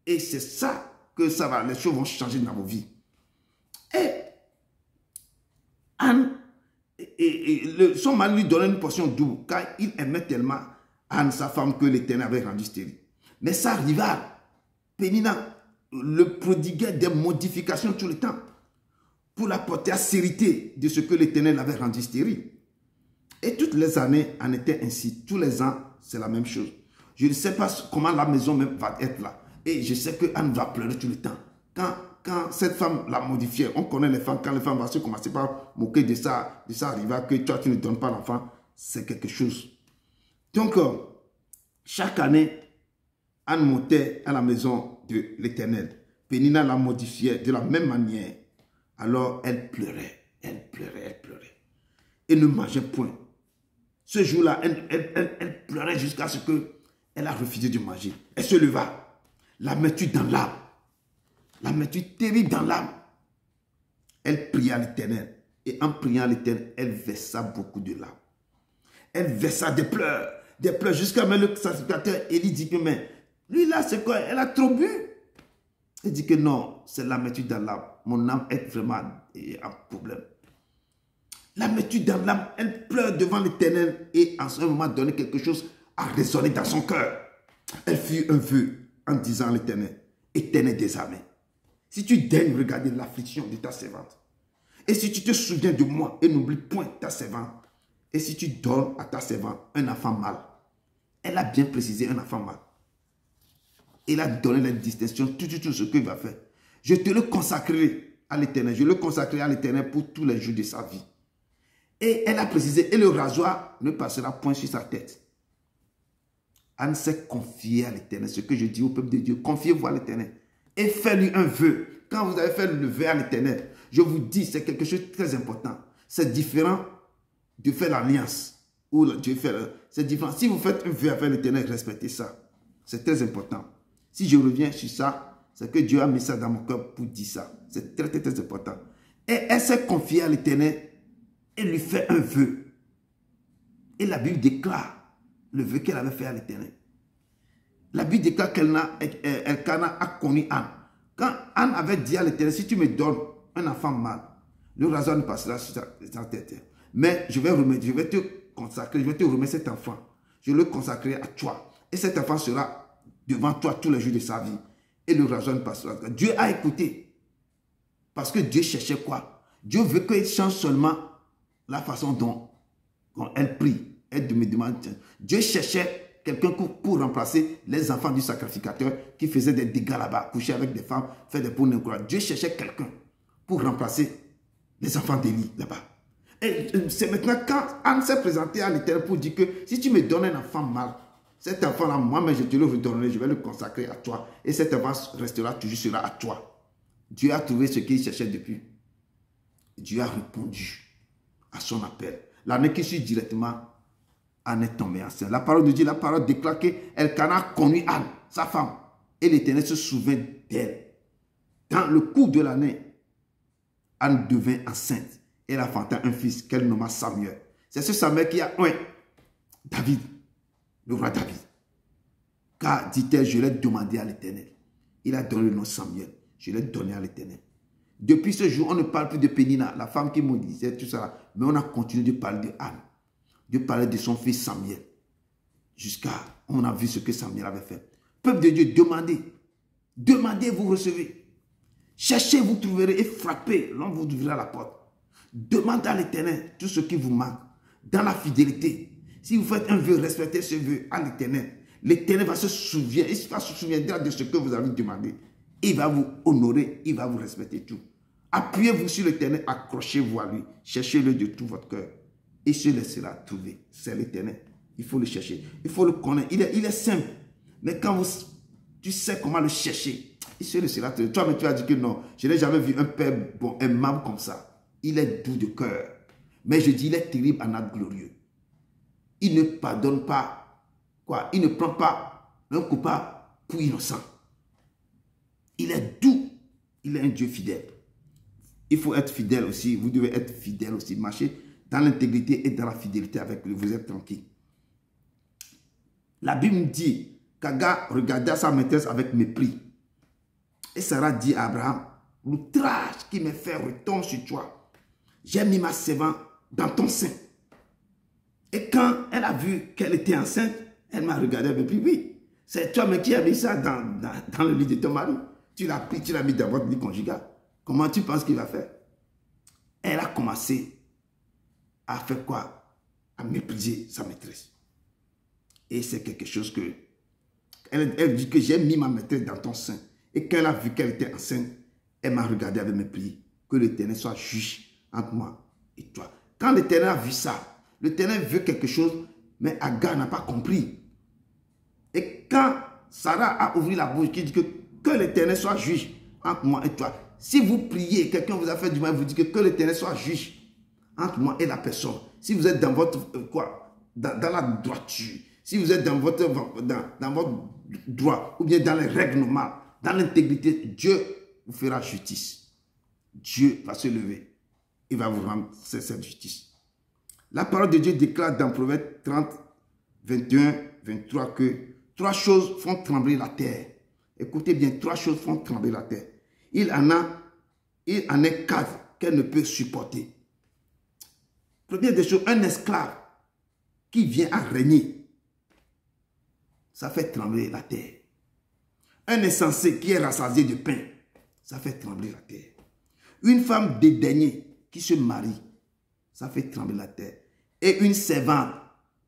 Et c'est ça que ça va, les choses vont changer dans vos vies. Et Anne, son mari lui donnait une portion double, car il aimait tellement Anne, sa femme, que l'Éternel avait rendu stérile. Mais ça arriva. Pénina le prodiguait des modifications tout le temps pour la postérité de ce que l'Éternel avait rendu stérile. Et toutes les années en étaient ainsi. Tous les ans, c'est la même chose. Je ne sais pas comment la maison même va être là. Et je sais que Anne va pleurer tout le temps. Quand cette femme l'a modifiée, on connaît les femmes, quand les femmes vont se commencer par moquer de ça arriva que toi tu ne donnes pas l'enfant, c'est quelque chose. Donc, chaque année, Anne montait à la maison de l'Éternel. Pénina la modifiait de la même manière. Alors, elle pleurait, elle pleurait, elle pleurait. Et ne mangeait point. Ce jour-là, elle pleurait jusqu'à ce qu'elle a refusé de manger. Elle se leva. L'amertume dans l'âme. L'amertume terrible dans l'âme. Elle pria à l'Éternel. Et en priant à l'Éternel, elle versa beaucoup de larmes. Elle versa des pleurs jusqu'à même le sacrificateur. Élie dit que, mais lui là, c'est quoi? Elle a trop bu. Elle dit que non, c'est l'amertume dans l'âme. Mon âme est vraiment un problème. L'amertume dans l'âme, elle pleure devant l'Éternel et en ce moment donné, quelque chose a résonné dans son cœur. Elle fit un vœu en disant à l'Éternel, Éternel des armées, si tu daignes regarder l'affliction de ta servante, et si tu te souviens de moi et n'oublie point ta servante, et si tu donnes à ta servante un enfant mâle, elle a bien précisé un enfant mâle. Elle a donné la distinction, tout ce qu'il va faire. Je te le consacrerai à l'Éternel. Je le consacrerai à l'Éternel pour tous les jours de sa vie. Et elle a précisé, et le rasoir ne passera point sur sa tête. Anne s'est confiée à l'Éternel. Ce que je dis au peuple de Dieu, confiez-vous à l'Éternel. Et faites-lui un vœu. Quand vous avez fait le vœu à l'Éternel, je vous dis, c'est quelque chose de très important. C'est différent de faire l'alliance. C'est différent. Si vous faites un vœu avec l'Éternel, respectez ça. C'est très important. Si je reviens sur ça, c'est que Dieu a mis ça dans mon cœur pour dire ça. C'est très, très, très important. Et elle s'est confiée à l'Éternel et lui fait un vœu. Et la Bible déclare le vœu qu'elle avait fait à l'Éternel. La Bible déclare qu'Elkana a connu Anne. Quand Anne avait dit à l'Éternel, si tu me donnes un enfant mâle, le rasoir ne passera sur ta tête. Mais je vais te consacrer, je vais te remettre cet enfant. Je le consacrerai à toi. Et cet enfant sera devant toi tous les jours de sa vie. Et le rasoir ne passera. Dieu a écouté. Parce que Dieu cherchait quoi? Dieu veut qu'il change seulement la façon dont elle prie. Elle me demande. Dieu cherchait quelqu'un pour remplacer les enfants du sacrificateur qui faisaient des dégâts là-bas, coucher avec des femmes, faire des bonnes incroyables. Dieu cherchait quelqu'un pour remplacer les enfants d'Élie là-bas. Et c'est maintenant quand Anne s'est présentée à l'Éternel pour dire que si tu me donnes un enfant mâle, cet enfant-là, moi-même, je te le redonnerai, je vais le consacrer à toi. Et cet enfant restera toujours, sera à toi. Dieu a trouvé ce qu'il cherchait depuis. Dieu a répondu à son appel. L'année qui suit directement, Anne est tombée enceinte. La parole de Dieu, la parole déclare qu'Elkana a connu Anne, sa femme. Et l'Éternel se souvient d'elle. Dans le cours de l'année, Anne devint enceinte. Elle enfanta un fils qu'elle nomma Samuel. C'est ce Samuel qui a David, le roi David. Car, dit-elle, je l'ai demandé à l'Éternel. Il a donné le nom Samuel. Je l'ai donné à l'Éternel. Depuis ce jour, on ne parle plus de Pénina, la femme qui me disait tout ça. Mais on a continué de parler de Anne. De parler de son fils Samuel. Jusqu'à, on a vu ce que Samuel avait fait. Peuple de Dieu, demandez. Demandez, vous recevez. Cherchez, vous trouverez et frappez. L'on vous ouvrira la porte. Demandez à l'Éternel tout ce qui vous manque. Dans la fidélité. Si vous faites un vœu, respectez ce vœu à l'Éternel. L'Éternel va se souvenir. Il va se souviendra de ce que vous avez demandé. Il va vous honorer. Il va vous respecter tout. Appuyez-vous sur l'Éternel. Accrochez-vous à lui. Cherchez-le de tout votre cœur. Et se laissera trouver. C'est l'Éternel. Il faut le chercher. Il faut le connaître. Il est simple. Mais quand tu sais comment le chercher, Il se laissera te... Toi, mais tu as dit que non. Je n'ai jamais vu un père bon, aimable comme ça. Il est doux de cœur. Mais je dis, il est terrible en acte glorieux. Il ne pardonne pas. Quoi? Il ne prend pas un coupable pour innocent. Il est doux. Il est un Dieu fidèle. Il faut être fidèle aussi. Vous devez être fidèle aussi. Marcher dans l'intégrité et dans la fidélité avec lui. Vous êtes tranquille. La Bible dit qu'Agar regardait sa maîtresse avec mépris. Et Sarah dit à Abraham, l'outrage qui me fait retombe sur toi. J'ai mis ma servante dans ton sein. Et quand elle a vu qu'elle était enceinte, elle m'a regardé avec mépris. Oui, c'est toi qui as mis ça dans le lit de ton mari. Tu l'as pris, tu l'as mis dans votre lit conjugal. Comment tu penses qu'il va faire? Elle a commencé à faire quoi? À mépriser sa maîtresse. Et c'est quelque chose que... Elle dit que j'ai mis ma maîtresse dans ton sein. Et quand elle a vu qu'elle était enceinte, elle m'a regardé avec mépris. Que l'Éternel soit juge entre moi et toi. Quand l'Éternel a vu ça, l'Éternel veut quelque chose, mais Agar n'a pas compris. Et quand Sarah a ouvert la bouche, qui dit que l'Éternel soit juge entre moi et toi. Si vous priez, quelqu'un vous a fait du mal, vous dit que l'Éternel soit juge entre moi et la personne. Si vous êtes dans votre dans la droiture, si vous êtes dans votre droit, ou bien dans les règles normales, dans l'intégrité, Dieu vous fera justice. Dieu va se lever. Il va vous rendre cette justice. La parole de Dieu déclare dans Proverbe 30, 21, 23 que 3 choses font trembler la terre. Écoutez bien, 3 choses font trembler la terre. Il en est 4 qu'elle ne peut supporter. Première des choses, un esclave qui vient à régner, ça fait trembler la terre. Un insensé qui est rassasié de pain, ça fait trembler la terre. Une femme dédaignée qui se marie, ça fait trembler la terre. Et une servante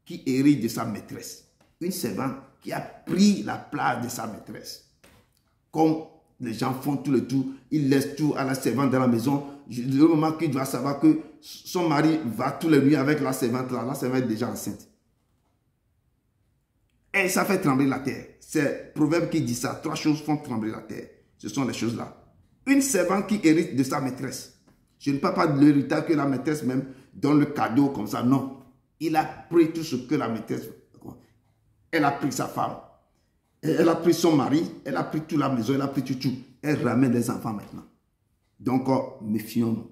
qui hérite de sa maîtresse. Une servante qui a pris la place de sa maîtresse. Comme les gens font tout le tour, ils laissent tout à la servante dans la maison. Le moment qu'il doit savoir que son mari va tous les nuits avec la servante là, la servante est déjà enceinte. Et ça fait trembler la terre. C'est Proverbe qui dit ça. 3 choses font trembler la terre. Ce sont les choses là. Une servante qui hérite de sa maîtresse. Je ne parle pas de l'héritage que la maîtresse même donne le cadeau comme ça. Non. Il a pris tout ce que la maîtresse... Elle a pris sa femme. Elle a pris son mari. Elle a pris toute la maison. Elle a pris tout. Elle ramène les enfants maintenant. Donc, méfions-nous.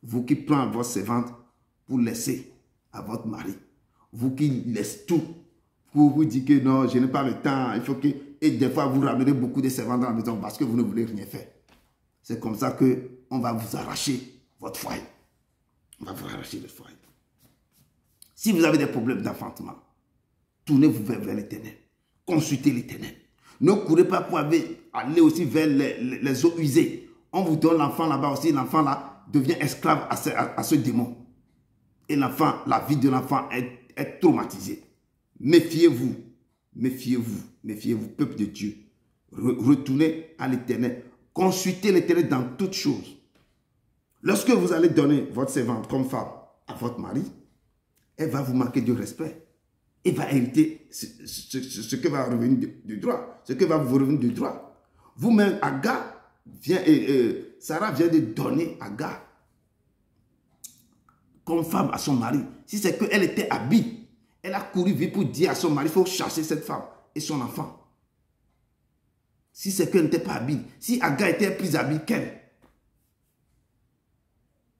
Vous qui prenez votre servante pour laisser à votre mari. Vous qui laissez tout. Vous dites que non, je n'ai pas le temps. Il faut que... Et des fois, vous ramenez beaucoup de servants dans la maison parce que vous ne voulez rien faire. C'est comme ça qu'on va vous arracher votre foyer. On va vous arracher le foyer. Si vous avez des problèmes d'enfantement, tournez-vous vers l'Éternel. Consultez l'Éternel. Ne courez pas pour aller aussi vers les eaux usées. On vous donne l'enfant là-bas aussi. L'enfant là devient esclave à ce démon. Et l'enfant, la vie de l'enfant est traumatisée. Méfiez-vous. Méfiez-vous. Méfiez-vous, peuple de Dieu. Retournez à l'Éternel. Consultez l'Éternel dans toutes choses. Lorsque vous allez donner votre servante comme femme à votre mari, elle va vous manquer de respect. Elle va hériter ce que va revenir du droit. Ce que va vous revenir du droit. Vous-même, Agar, Sarah vient de donner Agar comme femme à son mari. Si c'est qu'elle était habile, elle a couru vite pour dire à son mari, il faut chasser cette femme et son enfant. Si c'est qu'elle n'était pas habile, si Agar était plus habile qu'elle,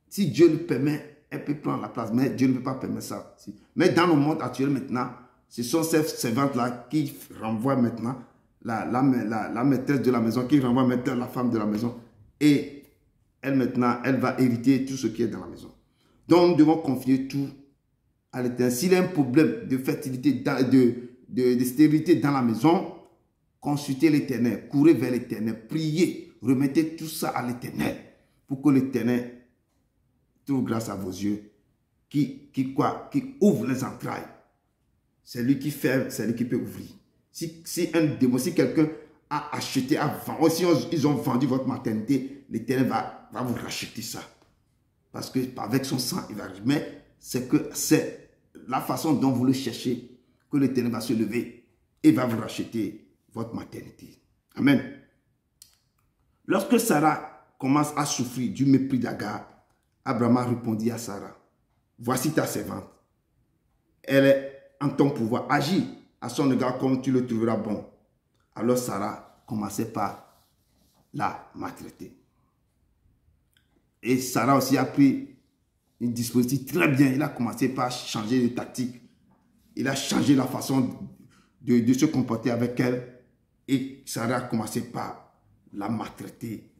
si Dieu le permet, elle peut prendre la place, mais Dieu ne peut pas permettre ça. Mais dans le monde actuel maintenant, ce sont ces servantes-là qui renvoient maintenant la maîtresse de la maison, qui renvoie maintenant la femme de la maison. Et elle maintenant, elle va hériter tout ce qui est dans la maison. Donc nous devons confier tout à l'Éternel. S'il y a un problème de fertilité, de stérilité dans la maison, consultez l'Éternel, courez vers l'Éternel, priez, remettez tout ça à l'Éternel pour que l'Éternel trouve grâce à vos yeux, qui ouvre les entrailles. C'est lui qui ferme, c'est lui qui peut ouvrir. Si un démon, si quelqu'un a acheté, si ils ont vendu votre maternité, l'Éternel va vous racheter ça. Parce que avec son sang, il va arriver. Mais c'est la façon dont vous le cherchez que l'Éternel va se lever et va vous racheter votre maternité. Amen. Lorsque Sarah commence à souffrir du mépris d'Agar, Abraham répondit à Sarah, voici ta servante. Elle est en ton pouvoir. Agis à son égard comme tu le trouveras bon. Alors Sarah commençait par la maltraiter. Et Sarah aussi a pris une disposition très bien. Il a commencé par changer de tactique. Il a changé la façon de se comporter avec elle. Et Sarah a commencé par la maltraiter,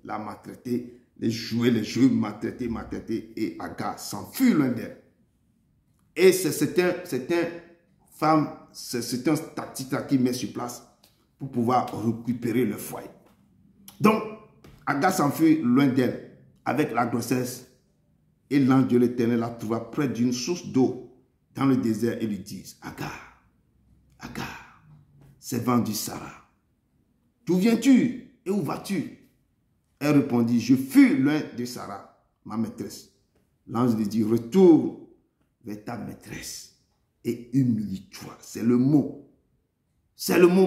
les jeux, maltraiter. Et Agar s'enfuit loin d'elle. Et c'est un tactique qui met sur place pour pouvoir récupérer le foyer. Donc, Agar s'enfuit loin d'elle avec la grossesse. Et l'ange de l'Éternel la trouva près d'une source d'eau dans le désert et lui dit, Agar, Agar, servante de Sarah, d'où viens-tu et où vas-tu? Elle répondit, je fuis loin de Sarah, ma maîtresse. L'ange lui dit, retourne vers ta maîtresse et humilie-toi. C'est le mot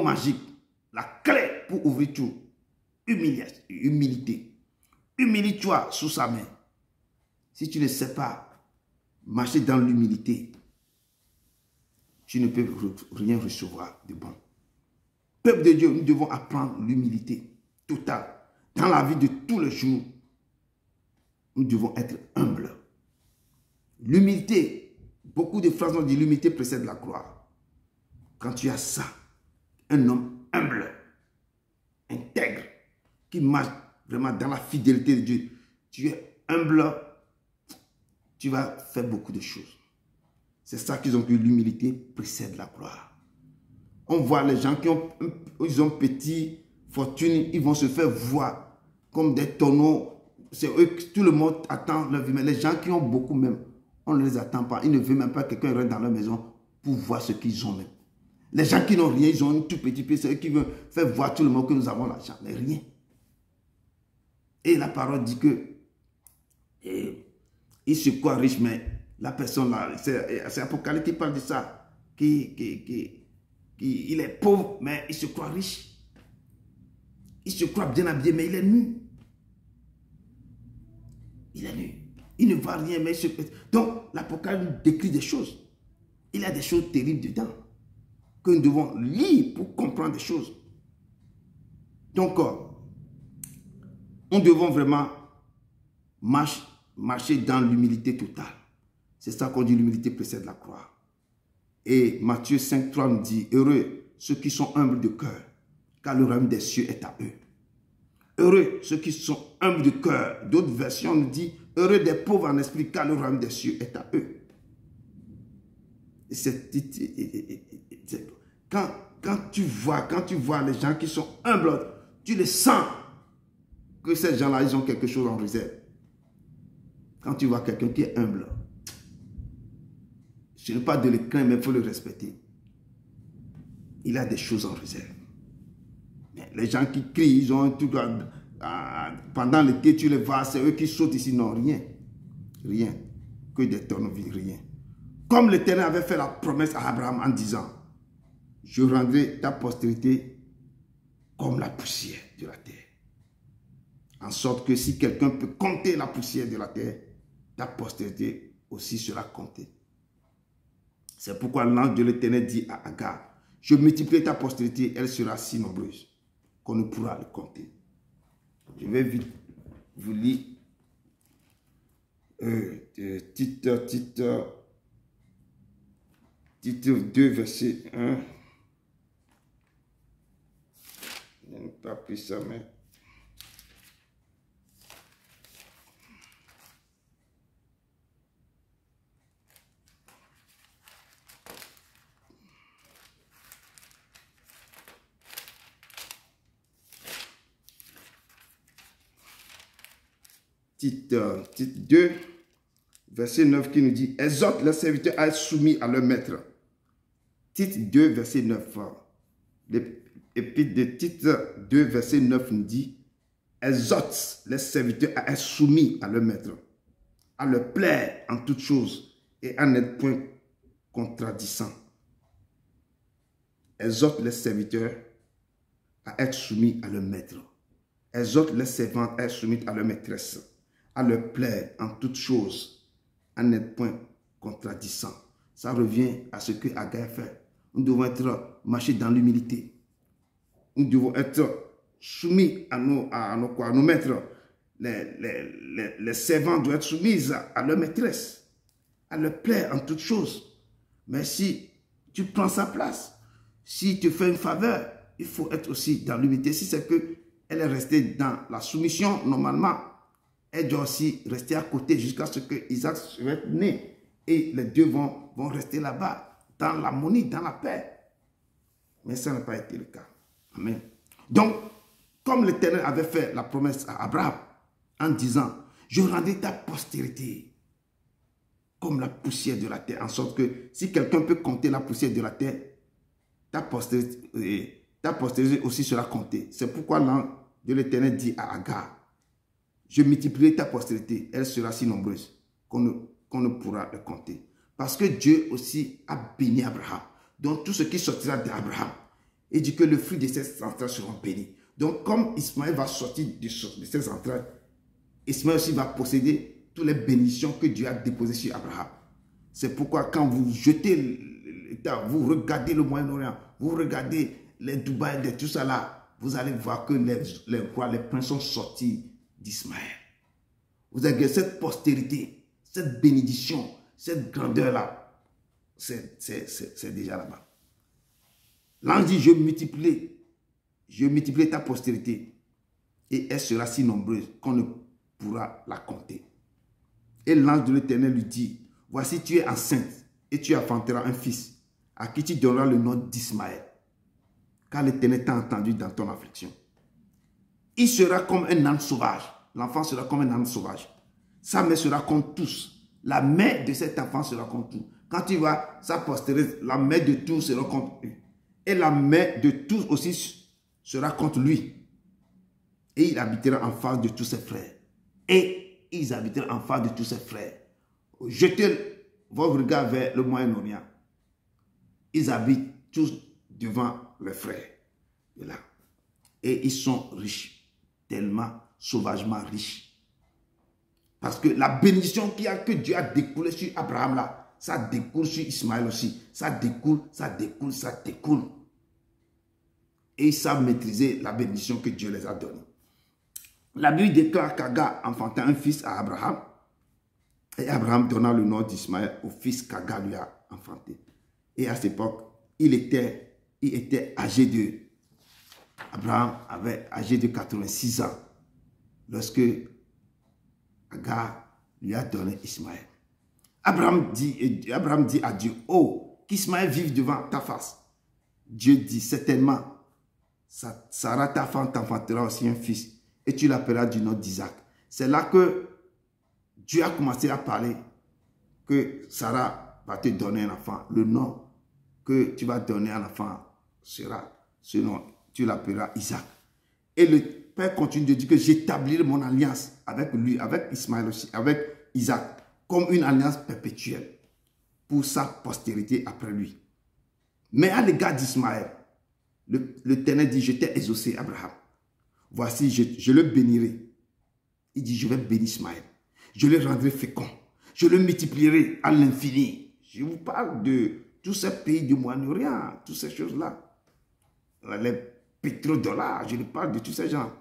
magique, la clé pour ouvrir tout. Humilité. Humilie-toi sous sa main. Si tu ne sais pas marcher dans l'humilité, tu ne peux rien recevoir de bon. Peuple de Dieu, nous devons apprendre l'humilité totale. Dans la vie de tous les jours, nous devons être humbles. L'humilité, beaucoup de phrases ont dit l'humilité précède la gloire. Quand tu as ça, un homme humble, intègre, qui marche vraiment dans la fidélité de Dieu, tu es humble, tu vas faire beaucoup de choses. C'est ça qu'ils ont dit, l'humilité précède la gloire. On voit les gens qui ont petite fortune, ils vont se faire voir comme des tonneaux. C'est eux, tout le monde attend leur vie. Mais les gens qui ont beaucoup même, on ne les attend pas. Ils ne veulent même pas que quelqu'un rentre dans leur maison pour voir ce qu'ils ont même. Les gens qui n'ont rien, ils ont un tout petit peu, c'est eux qui veulent faire voir tout le monde que nous avons l'argent. Mais rien. Et la parole dit que il se croit riche, mais la personne là, c'est Apocalypse qui parle de ça, il est pauvre, mais il se croit riche. Il se croit bien habillé, mais il est nu. Il est nu. Il ne voit rien, mais il se... Donc, l'Apocalypse décrit des choses. Il y a des choses terribles dedans que nous devons lire pour comprendre des choses. Donc, nous devons vraiment marcher dans l'humilité totale. C'est ça qu'on dit, l'humilité précède la gloire. Et Matthieu 5,3 nous dit, heureux ceux qui sont humbles de cœur, car le royaume des cieux est à eux. Heureux ceux qui sont humbles de cœur. D'autres versions nous disent, heureux des pauvres en esprit, car le royaume des cieux est à eux. Quand tu vois les gens qui sont humbles, tu les sens que ces gens-là, ils ont quelque chose en réserve. Quand tu vois quelqu'un qui est humble, ce n'est pas de le craindre, mais il faut le respecter. Il a des choses en réserve. Mais les gens qui crient, ils ont un truc. Pendant l'été, tu les vois, c'est eux qui sautent ici. Non, rien. Rien. Que des tournevis, rien. Comme l'Éternel avait fait la promesse à Abraham en disant, je rendrai ta postérité comme la poussière de la terre. En sorte que si quelqu'un peut compter la poussière de la terre, ta postérité aussi sera comptée. C'est pourquoi l'ange de l'Éternel dit à Agar, je multiplierai ta postérité, elle sera si nombreuse qu'on ne pourra le compter. Je vais vite vous lire titre 2, verset 1. Je n'ai pas pris ça, mais... Titre 2, verset 9 qui nous dit, exhorte les serviteurs à être soumis à leur maître. Titre 2, verset 9. L'épître de titre 2, verset 9 nous dit, exhorte les serviteurs à être soumis à leur maître, à leur plaire en toutes choses et à n'être point contradissant. Exhorte les serviteurs à être soumis à leur maître. exhorte les servantes à être soumises à leur maîtresse, à leur plaire en toutes choses, à n'être point contradissant. Ça revient à ce que Agar fait. Nous devons marcher dans l'humilité. Nous devons être soumis à nos maîtres. Les servants doivent être soumis à leur maîtresse, à leur plaire en toutes choses. Mais si tu prends sa place, si tu fais une faveur, il faut être aussi dans l'humilité. Si c'est qu'elle est restée dans la soumission, normalement, elle doit aussi rester à côté jusqu'à ce que Isaac soit né. Et les deux vont rester là-bas, dans l'harmonie, dans la paix. Mais ça n'a pas été le cas. Amen. Donc, comme l'Éternel avait fait la promesse à Abraham, en disant, je rendrai ta postérité comme la poussière de la terre, en sorte que si quelqu'un peut compter la poussière de la terre, ta postérité aussi sera comptée. C'est pourquoi l'ange de l'Éternel dit à Agar, je multiplierai ta postérité, elle sera si nombreuse qu'on ne pourra le compter. Parce que Dieu aussi a béni Abraham. Donc tout ce qui sortira d'Abraham, il dit que le fruit de ses entrailles seront bénis. Donc comme Ismaël va sortir de ses entrailles, Ismaël aussi va posséder toutes les bénédictions que Dieu a déposées sur Abraham. C'est pourquoi quand vous jetez l'État, vous regardez le Moyen-Orient, vous regardez les Dubaï, tout ça là, vous allez voir que les rois, les princes sont sortis d'Ismaël. Vous avez cette postérité, cette bénédiction, cette grandeur-là, c'est déjà là-bas. L'ange dit, je multiplie ta postérité et elle sera si nombreuse qu'on ne pourra la compter. Et l'ange de l'Éternel lui dit, voici tu es enceinte et tu enfanteras un fils à qui tu donneras le nom d'Ismaël, car l'Éternel t'a entendu dans ton affliction. Il sera comme un âne sauvage. L'enfant sera comme un âne sauvage. Sa mère sera contre tous. La mère de cet enfant sera contre tous. Quand tu vois sa postérité, la mère de tous sera contre eux. Et la mère de tous aussi sera contre lui. Et il habitera en face de tous ses frères. Et ils habiteront en face de tous ses frères. Jetez votre regard vers le Moyen-Orient. Ils habitent tous devant les frères. De là. Et ils sont riches. Tellement sauvagement riches. Parce que la bénédiction que Dieu a découlé sur Abraham là, ça découle sur Ismaël aussi. Ça découle, ça découle, ça découle. Et ils savent maîtriser la bénédiction que Dieu les a donnée. La Bible déclare qu'Agar enfanta un fils à Abraham. Et Abraham donna le nom d'Ismaël au fils qu'Agar lui a enfanté. Et à cette époque, il était âgé de... Abraham avait âgé de 86 ans lorsque Agar lui a donné Ismaël. Abraham dit à Dieu, oh, qu'Ismaël vive devant ta face. Dieu dit, certainement, Sarah, ta femme, t'enfantera aussi un fils et tu l'appelleras du nom d'Isaac. C'est là que Dieu a commencé à parler que Sarah va te donner un enfant. Le nom que tu vas donner à l'enfant sera ce nom. Tu l'appelleras Isaac. Et le Père continue de dire que j'établirai mon alliance avec lui, avec Ismaël aussi, avec Isaac, comme une alliance perpétuelle pour sa postérité après lui. Mais à l'égard d'Ismaël, l'Éternel dit, je t'ai exaucé, Abraham. Voici, je le bénirai. Il dit, je vais bénir Ismaël. Je le rendrai fécond. Je le multiplierai à l'infini. Je vous parle de tous ces pays du Moyen-Orient, toutes ces choses-là. Les pétrodollars, je lui parle de tous ces gens.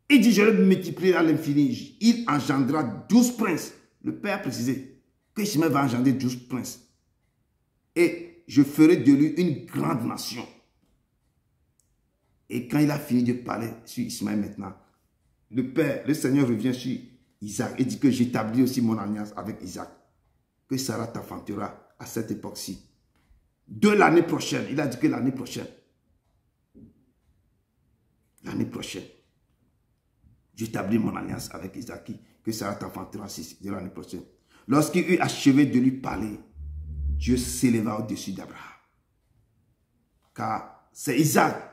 Il dit, je le multiplierai à l'infini. Il engendra 12 princes. Le Père a précisé que Ismaël va engendrer 12 princes. Et je ferai de lui une grande nation. Et quand il a fini de parler sur Ismaël maintenant, le Seigneur revient sur Isaac et dit que j'établis aussi mon alliance avec Isaac. Que Sarah t'enfantera à cette époque-ci. De l'année prochaine, il a dit que l'année prochaine, j'établis mon alliance avec Isaac, que Sarah t'enfantera de l'année prochaine. Lorsqu'il eut achevé de lui parler, Dieu s'éleva au-dessus d'Abraham. Car c'est Isaac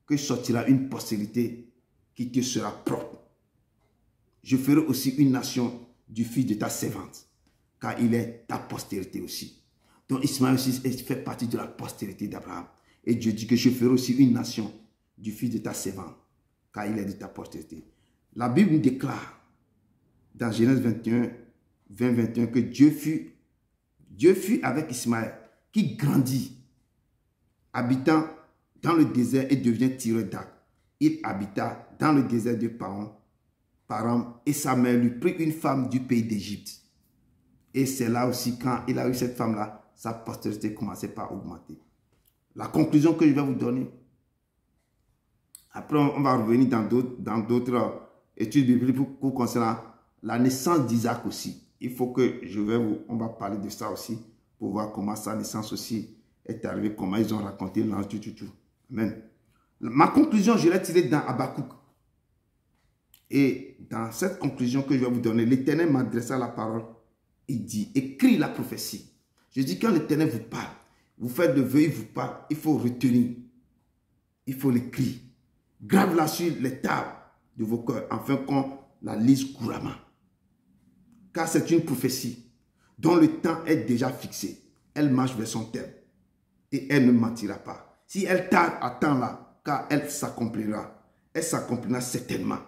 que sortira une postérité qui te sera propre. Je ferai aussi une nation du fils de ta servante, car il est ta postérité aussi. Donc Ismaël aussi fait partie de la postérité d'Abraham. Et Dieu dit que je ferai aussi une nation du fils de ta servante, car il est de ta postérité. La Bible nous déclare dans Genèse 21, 20-21 que Dieu fut avec Ismaël, qui grandit, habitant dans le désert et devient tireur d'arc. Il habita dans le désert de Paran, et sa mère lui prit une femme du pays d'Égypte. Et c'est là aussi, quand il a eu cette femme-là, sa postérité commençait par augmenter. La conclusion que je vais vous donner, après on va revenir dans d'autres études bibliques pour concernant la naissance d'Isaac aussi. Il faut que on va parler de ça aussi, pour voir comment sa naissance aussi est arrivée, comment ils ont raconté l'ange tout. Amen. Ma conclusion, je l'ai tirée dans Habakkuk. Et dans cette conclusion que je vais vous donner, l'Éternel m'adressa la parole et dit, écris la prophétie. Je dis, quand l'Éternel vous parle, vous faites de vœux, il vous parle, il faut retenir, il faut l'écrire. Grave-la sur les tables de vos cœurs, afin qu'on la lise couramment. Car c'est une prophétie dont le temps est déjà fixé. Elle marche vers son terme et elle ne mentira pas. Si elle tarde, attends-la, car elle s'accomplira. Elle s'accomplira certainement.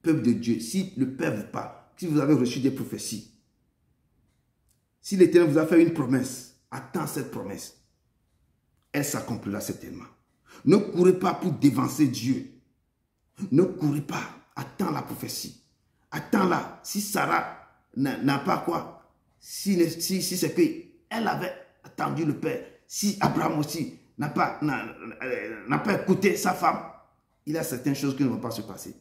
Peuple de Dieu, si le Père vous parle, si vous avez reçu des prophéties, si l'Éternel vous a fait une promesse, attends cette promesse. Elle s'accomplira certainement. Ne courez pas pour dévancer Dieu. Ne courez pas. Attends la prophétie. Attends-la. Si Sarah n'a pas quoi, si c'est qu'elle avait attendu le Père, si Abraham aussi n'a pas écouté sa femme, il y a certaines choses qui ne vont pas se passer.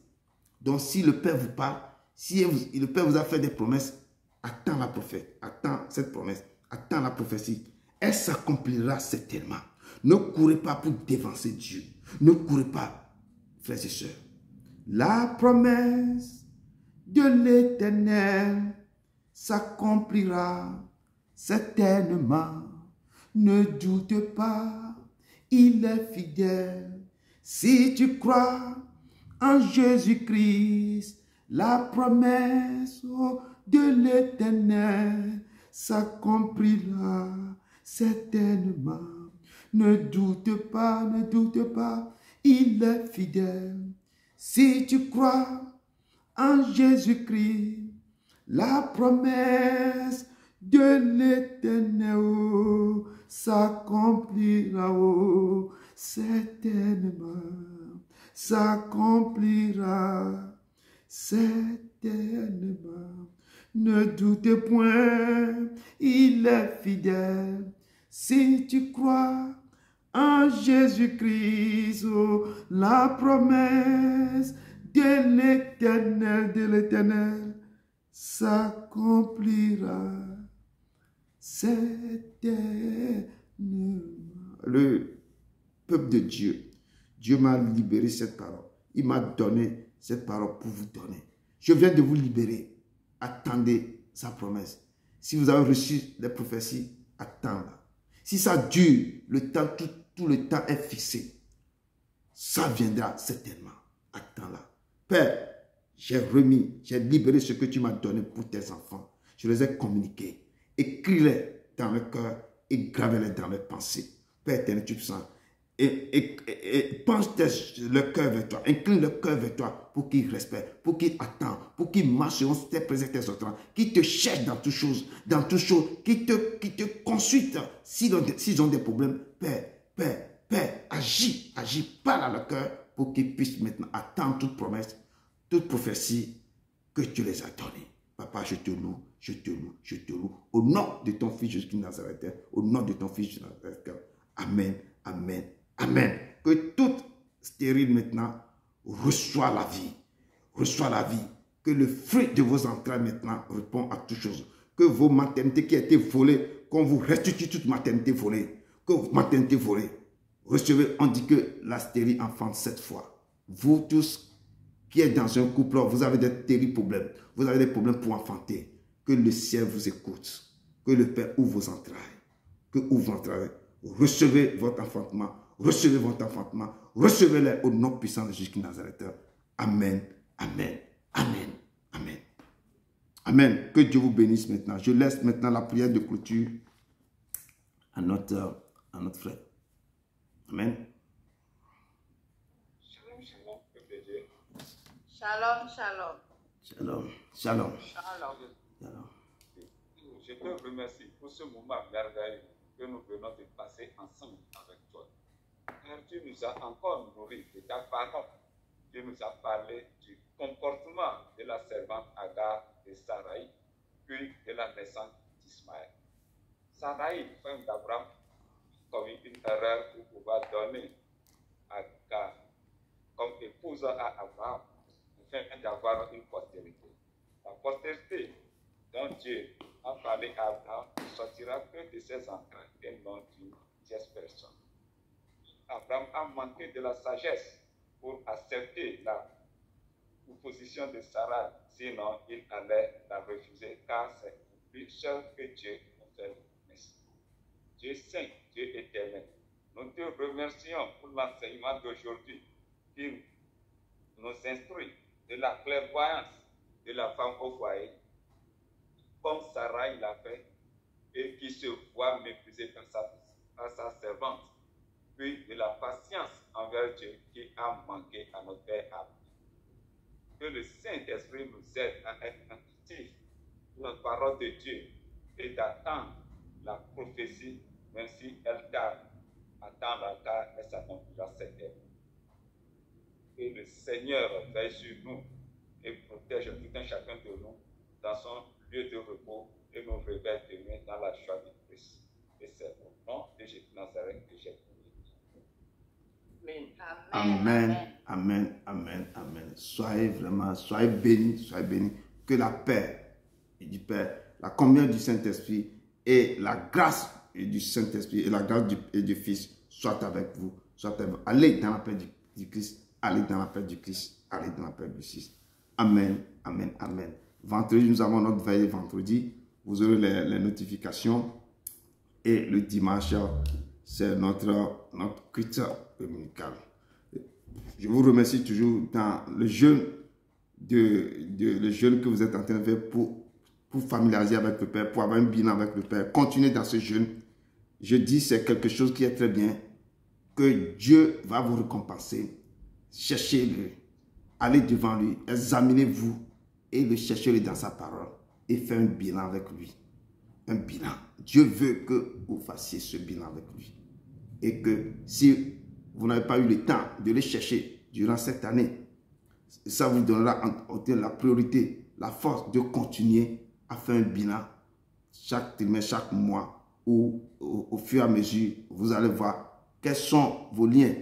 Donc si le Père vous parle, si le Père vous a fait des promesses, attends la prophète, attends cette promesse, attends la prophétie. Elle s'accomplira certainement. Ne courez pas pour dévancer Dieu. Ne courez pas, frères et sœurs. La promesse de l'Éternel s'accomplira certainement. Ne doute pas, il est fidèle. Si tu crois en Jésus-Christ, la promesse de l'Éternel s'accomplira certainement. Ne doute pas, il est fidèle. Si tu crois en Jésus-Christ, la promesse de l'Éternel s'accomplira certainement. S'accomplira certainement. Ne doute point, il est fidèle. Si tu crois en Jésus-Christ, la promesse de l'Éternel s'accomplira certainement. Le peuple de Dieu, Dieu m'a libéré cette parole. Il m'a donné cette parole pour vous donner. Je viens de vous libérer. Attendez sa promesse. Si vous avez reçu les prophéties, attendez. Si ça dure, le temps, tout le temps est fixé. Ça viendra certainement. Attends-la. Père, j'ai libéré ce que tu m'as donné pour tes enfants. Je les ai communiqués. Écris-les dans le cœur et gravez-les dans mes pensées. Père éternel, tu sens. Et penche le cœur vers toi, incline le cœur vers toi pour qu'il respecte, pour qu'il attende, pour qu'il marche selon tes préceptes et tes ordres, qu'il te cherche dans toutes choses, qu'il te consulte s'ils ont des problèmes. Père, agis, parle à leur cœur pour qu'ils puissent maintenant attendre toute promesse, toute prophétie que tu les as données. Papa, je te loue. Au nom de ton fils Jésus de Nazareth, au nom de ton fils Jésus de Nazareth. Amen. Que toute stérile maintenant reçoit la vie. Que le fruit de vos entrailles maintenant répond à toutes choses. Que vos maternités qui ont été volées, qu'on vous restitue toute maternité volée. Que vos maternités volées. Recevez, on dit que la stérile enfante 7 fois. Vous tous qui êtes dans un couple, vous avez des terribles problèmes. Vous avez des problèmes pour enfanter. Que le ciel vous écoute. Que le Père ouvre vos entrailles. Recevez votre enfantement. Recevez-les au nom puissant de Jésus de Nazareth. Amen. Que Dieu vous bénisse maintenant. Je laisse maintenant la prière de clôture à notre frère. Amen. Shalom, shalom. Shalom. Shalom. Shalom. Shalom. Je te remercie pour ce moment merveilleux que nous venons de passer ensemble avec toi. Car tu nous as encore nourris de ta parole. Tu nous as parlé du comportement de la servante Agar de Sarai, puis de la naissance d'Ismaël. Sarai, femme d'Abraham, commis une erreur pour pouvoir donner Agar comme épouse à Abraham, afin d'avoir une postérité. La postérité dont Dieu a parlé à Abraham ne sortira que de ses entrailles et non d'une tierce personne. Abraham a manqué de la sagesse pour accepter la proposition de Sarah, sinon il allait la refuser, car c'est lui seul que Dieu a fait naître. Dieu saint, Dieu éternel, nous te remercions pour l'enseignement d'aujourd'hui qui nous instruit de la clairvoyance de la femme au foyer, comme Sarah l'a fait, et qui se voit méprisée par sa servante, puis de la patience envers Dieu qui a manqué à notre Père Abraham. Que le Saint-Esprit nous aide à être attentifs à la parole de Dieu et d'attendre la prophétie, même si elle tarde. Attendre car elle s'accomplira certainement. Que le Seigneur veille sur nous et protège tout un chacun de nous dans son lieu de repos et nous révèle demain dans la joie de Christ. Et c'est au nom de Jésus Nazareth que j'ai prié. Amen. Amen. Amen. Amen. Soyez bénis, soyez bénis. Que la paix du Père, la communion du Saint-Esprit et la grâce du Saint-Esprit et la grâce du Fils soient avec vous. Allez dans la paix du Christ. Allez dans la paix du Christ. Allez dans la paix du Fils. Amen. Amen. Amen. Vendredi, nous avons notre veille vendredi. Vous aurez les notifications. Et le dimanche, c'est notre culte dominical. Je vous remercie toujours dans le jeûne le jeûne que vous êtes en train de faire pour familiariser avec le Père, pour avoir un bilan avec le Père. Continuez dans ce jeûne. Je dis c'est quelque chose qui est très bien, que Dieu va vous récompenser. Cherchez-le, allez devant lui, examinez-vous et le cherchez dans sa parole et faites un bilan avec lui. Un bilan. Dieu veut que vous fassiez ce bilan avec lui. Et que si vous n'avez pas eu le temps de le chercher durant cette année, ça vous donnera la priorité, la force de continuer à faire un bilan chaque trimestre, chaque mois, ou au fur et à mesure, vous allez voir quels sont vos liens,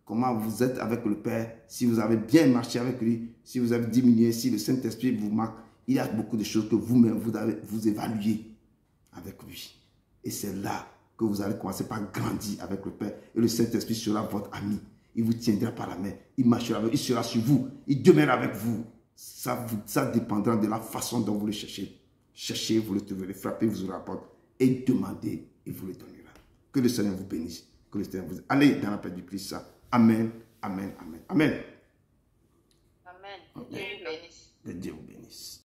comment vous êtes avec le Père, si vous avez bien marché avec lui, si vous avez diminué, si le Saint-Esprit vous marque. Il y a beaucoup de choses que vous-même, vous évaluez avec lui. Et c'est là que vous allez commencer par grandir avec le Père. Et le Saint-Esprit sera votre ami. Il vous tiendra par la main. Il marchera avec vous. Il sera sur vous. Il demeurera avec vous. Ça dépendra de la façon dont vous le cherchez. Cherchez, vous le trouverez. Frappez, vous aurez la porte. Et demandez, il vous le donnera. Que le Seigneur vous bénisse. Que le Seigneur vous... Allez dans la paix du Christ. Amen. Amen. Amen. Amen. Amen. Dieu vous bénisse. Que Dieu vous bénisse.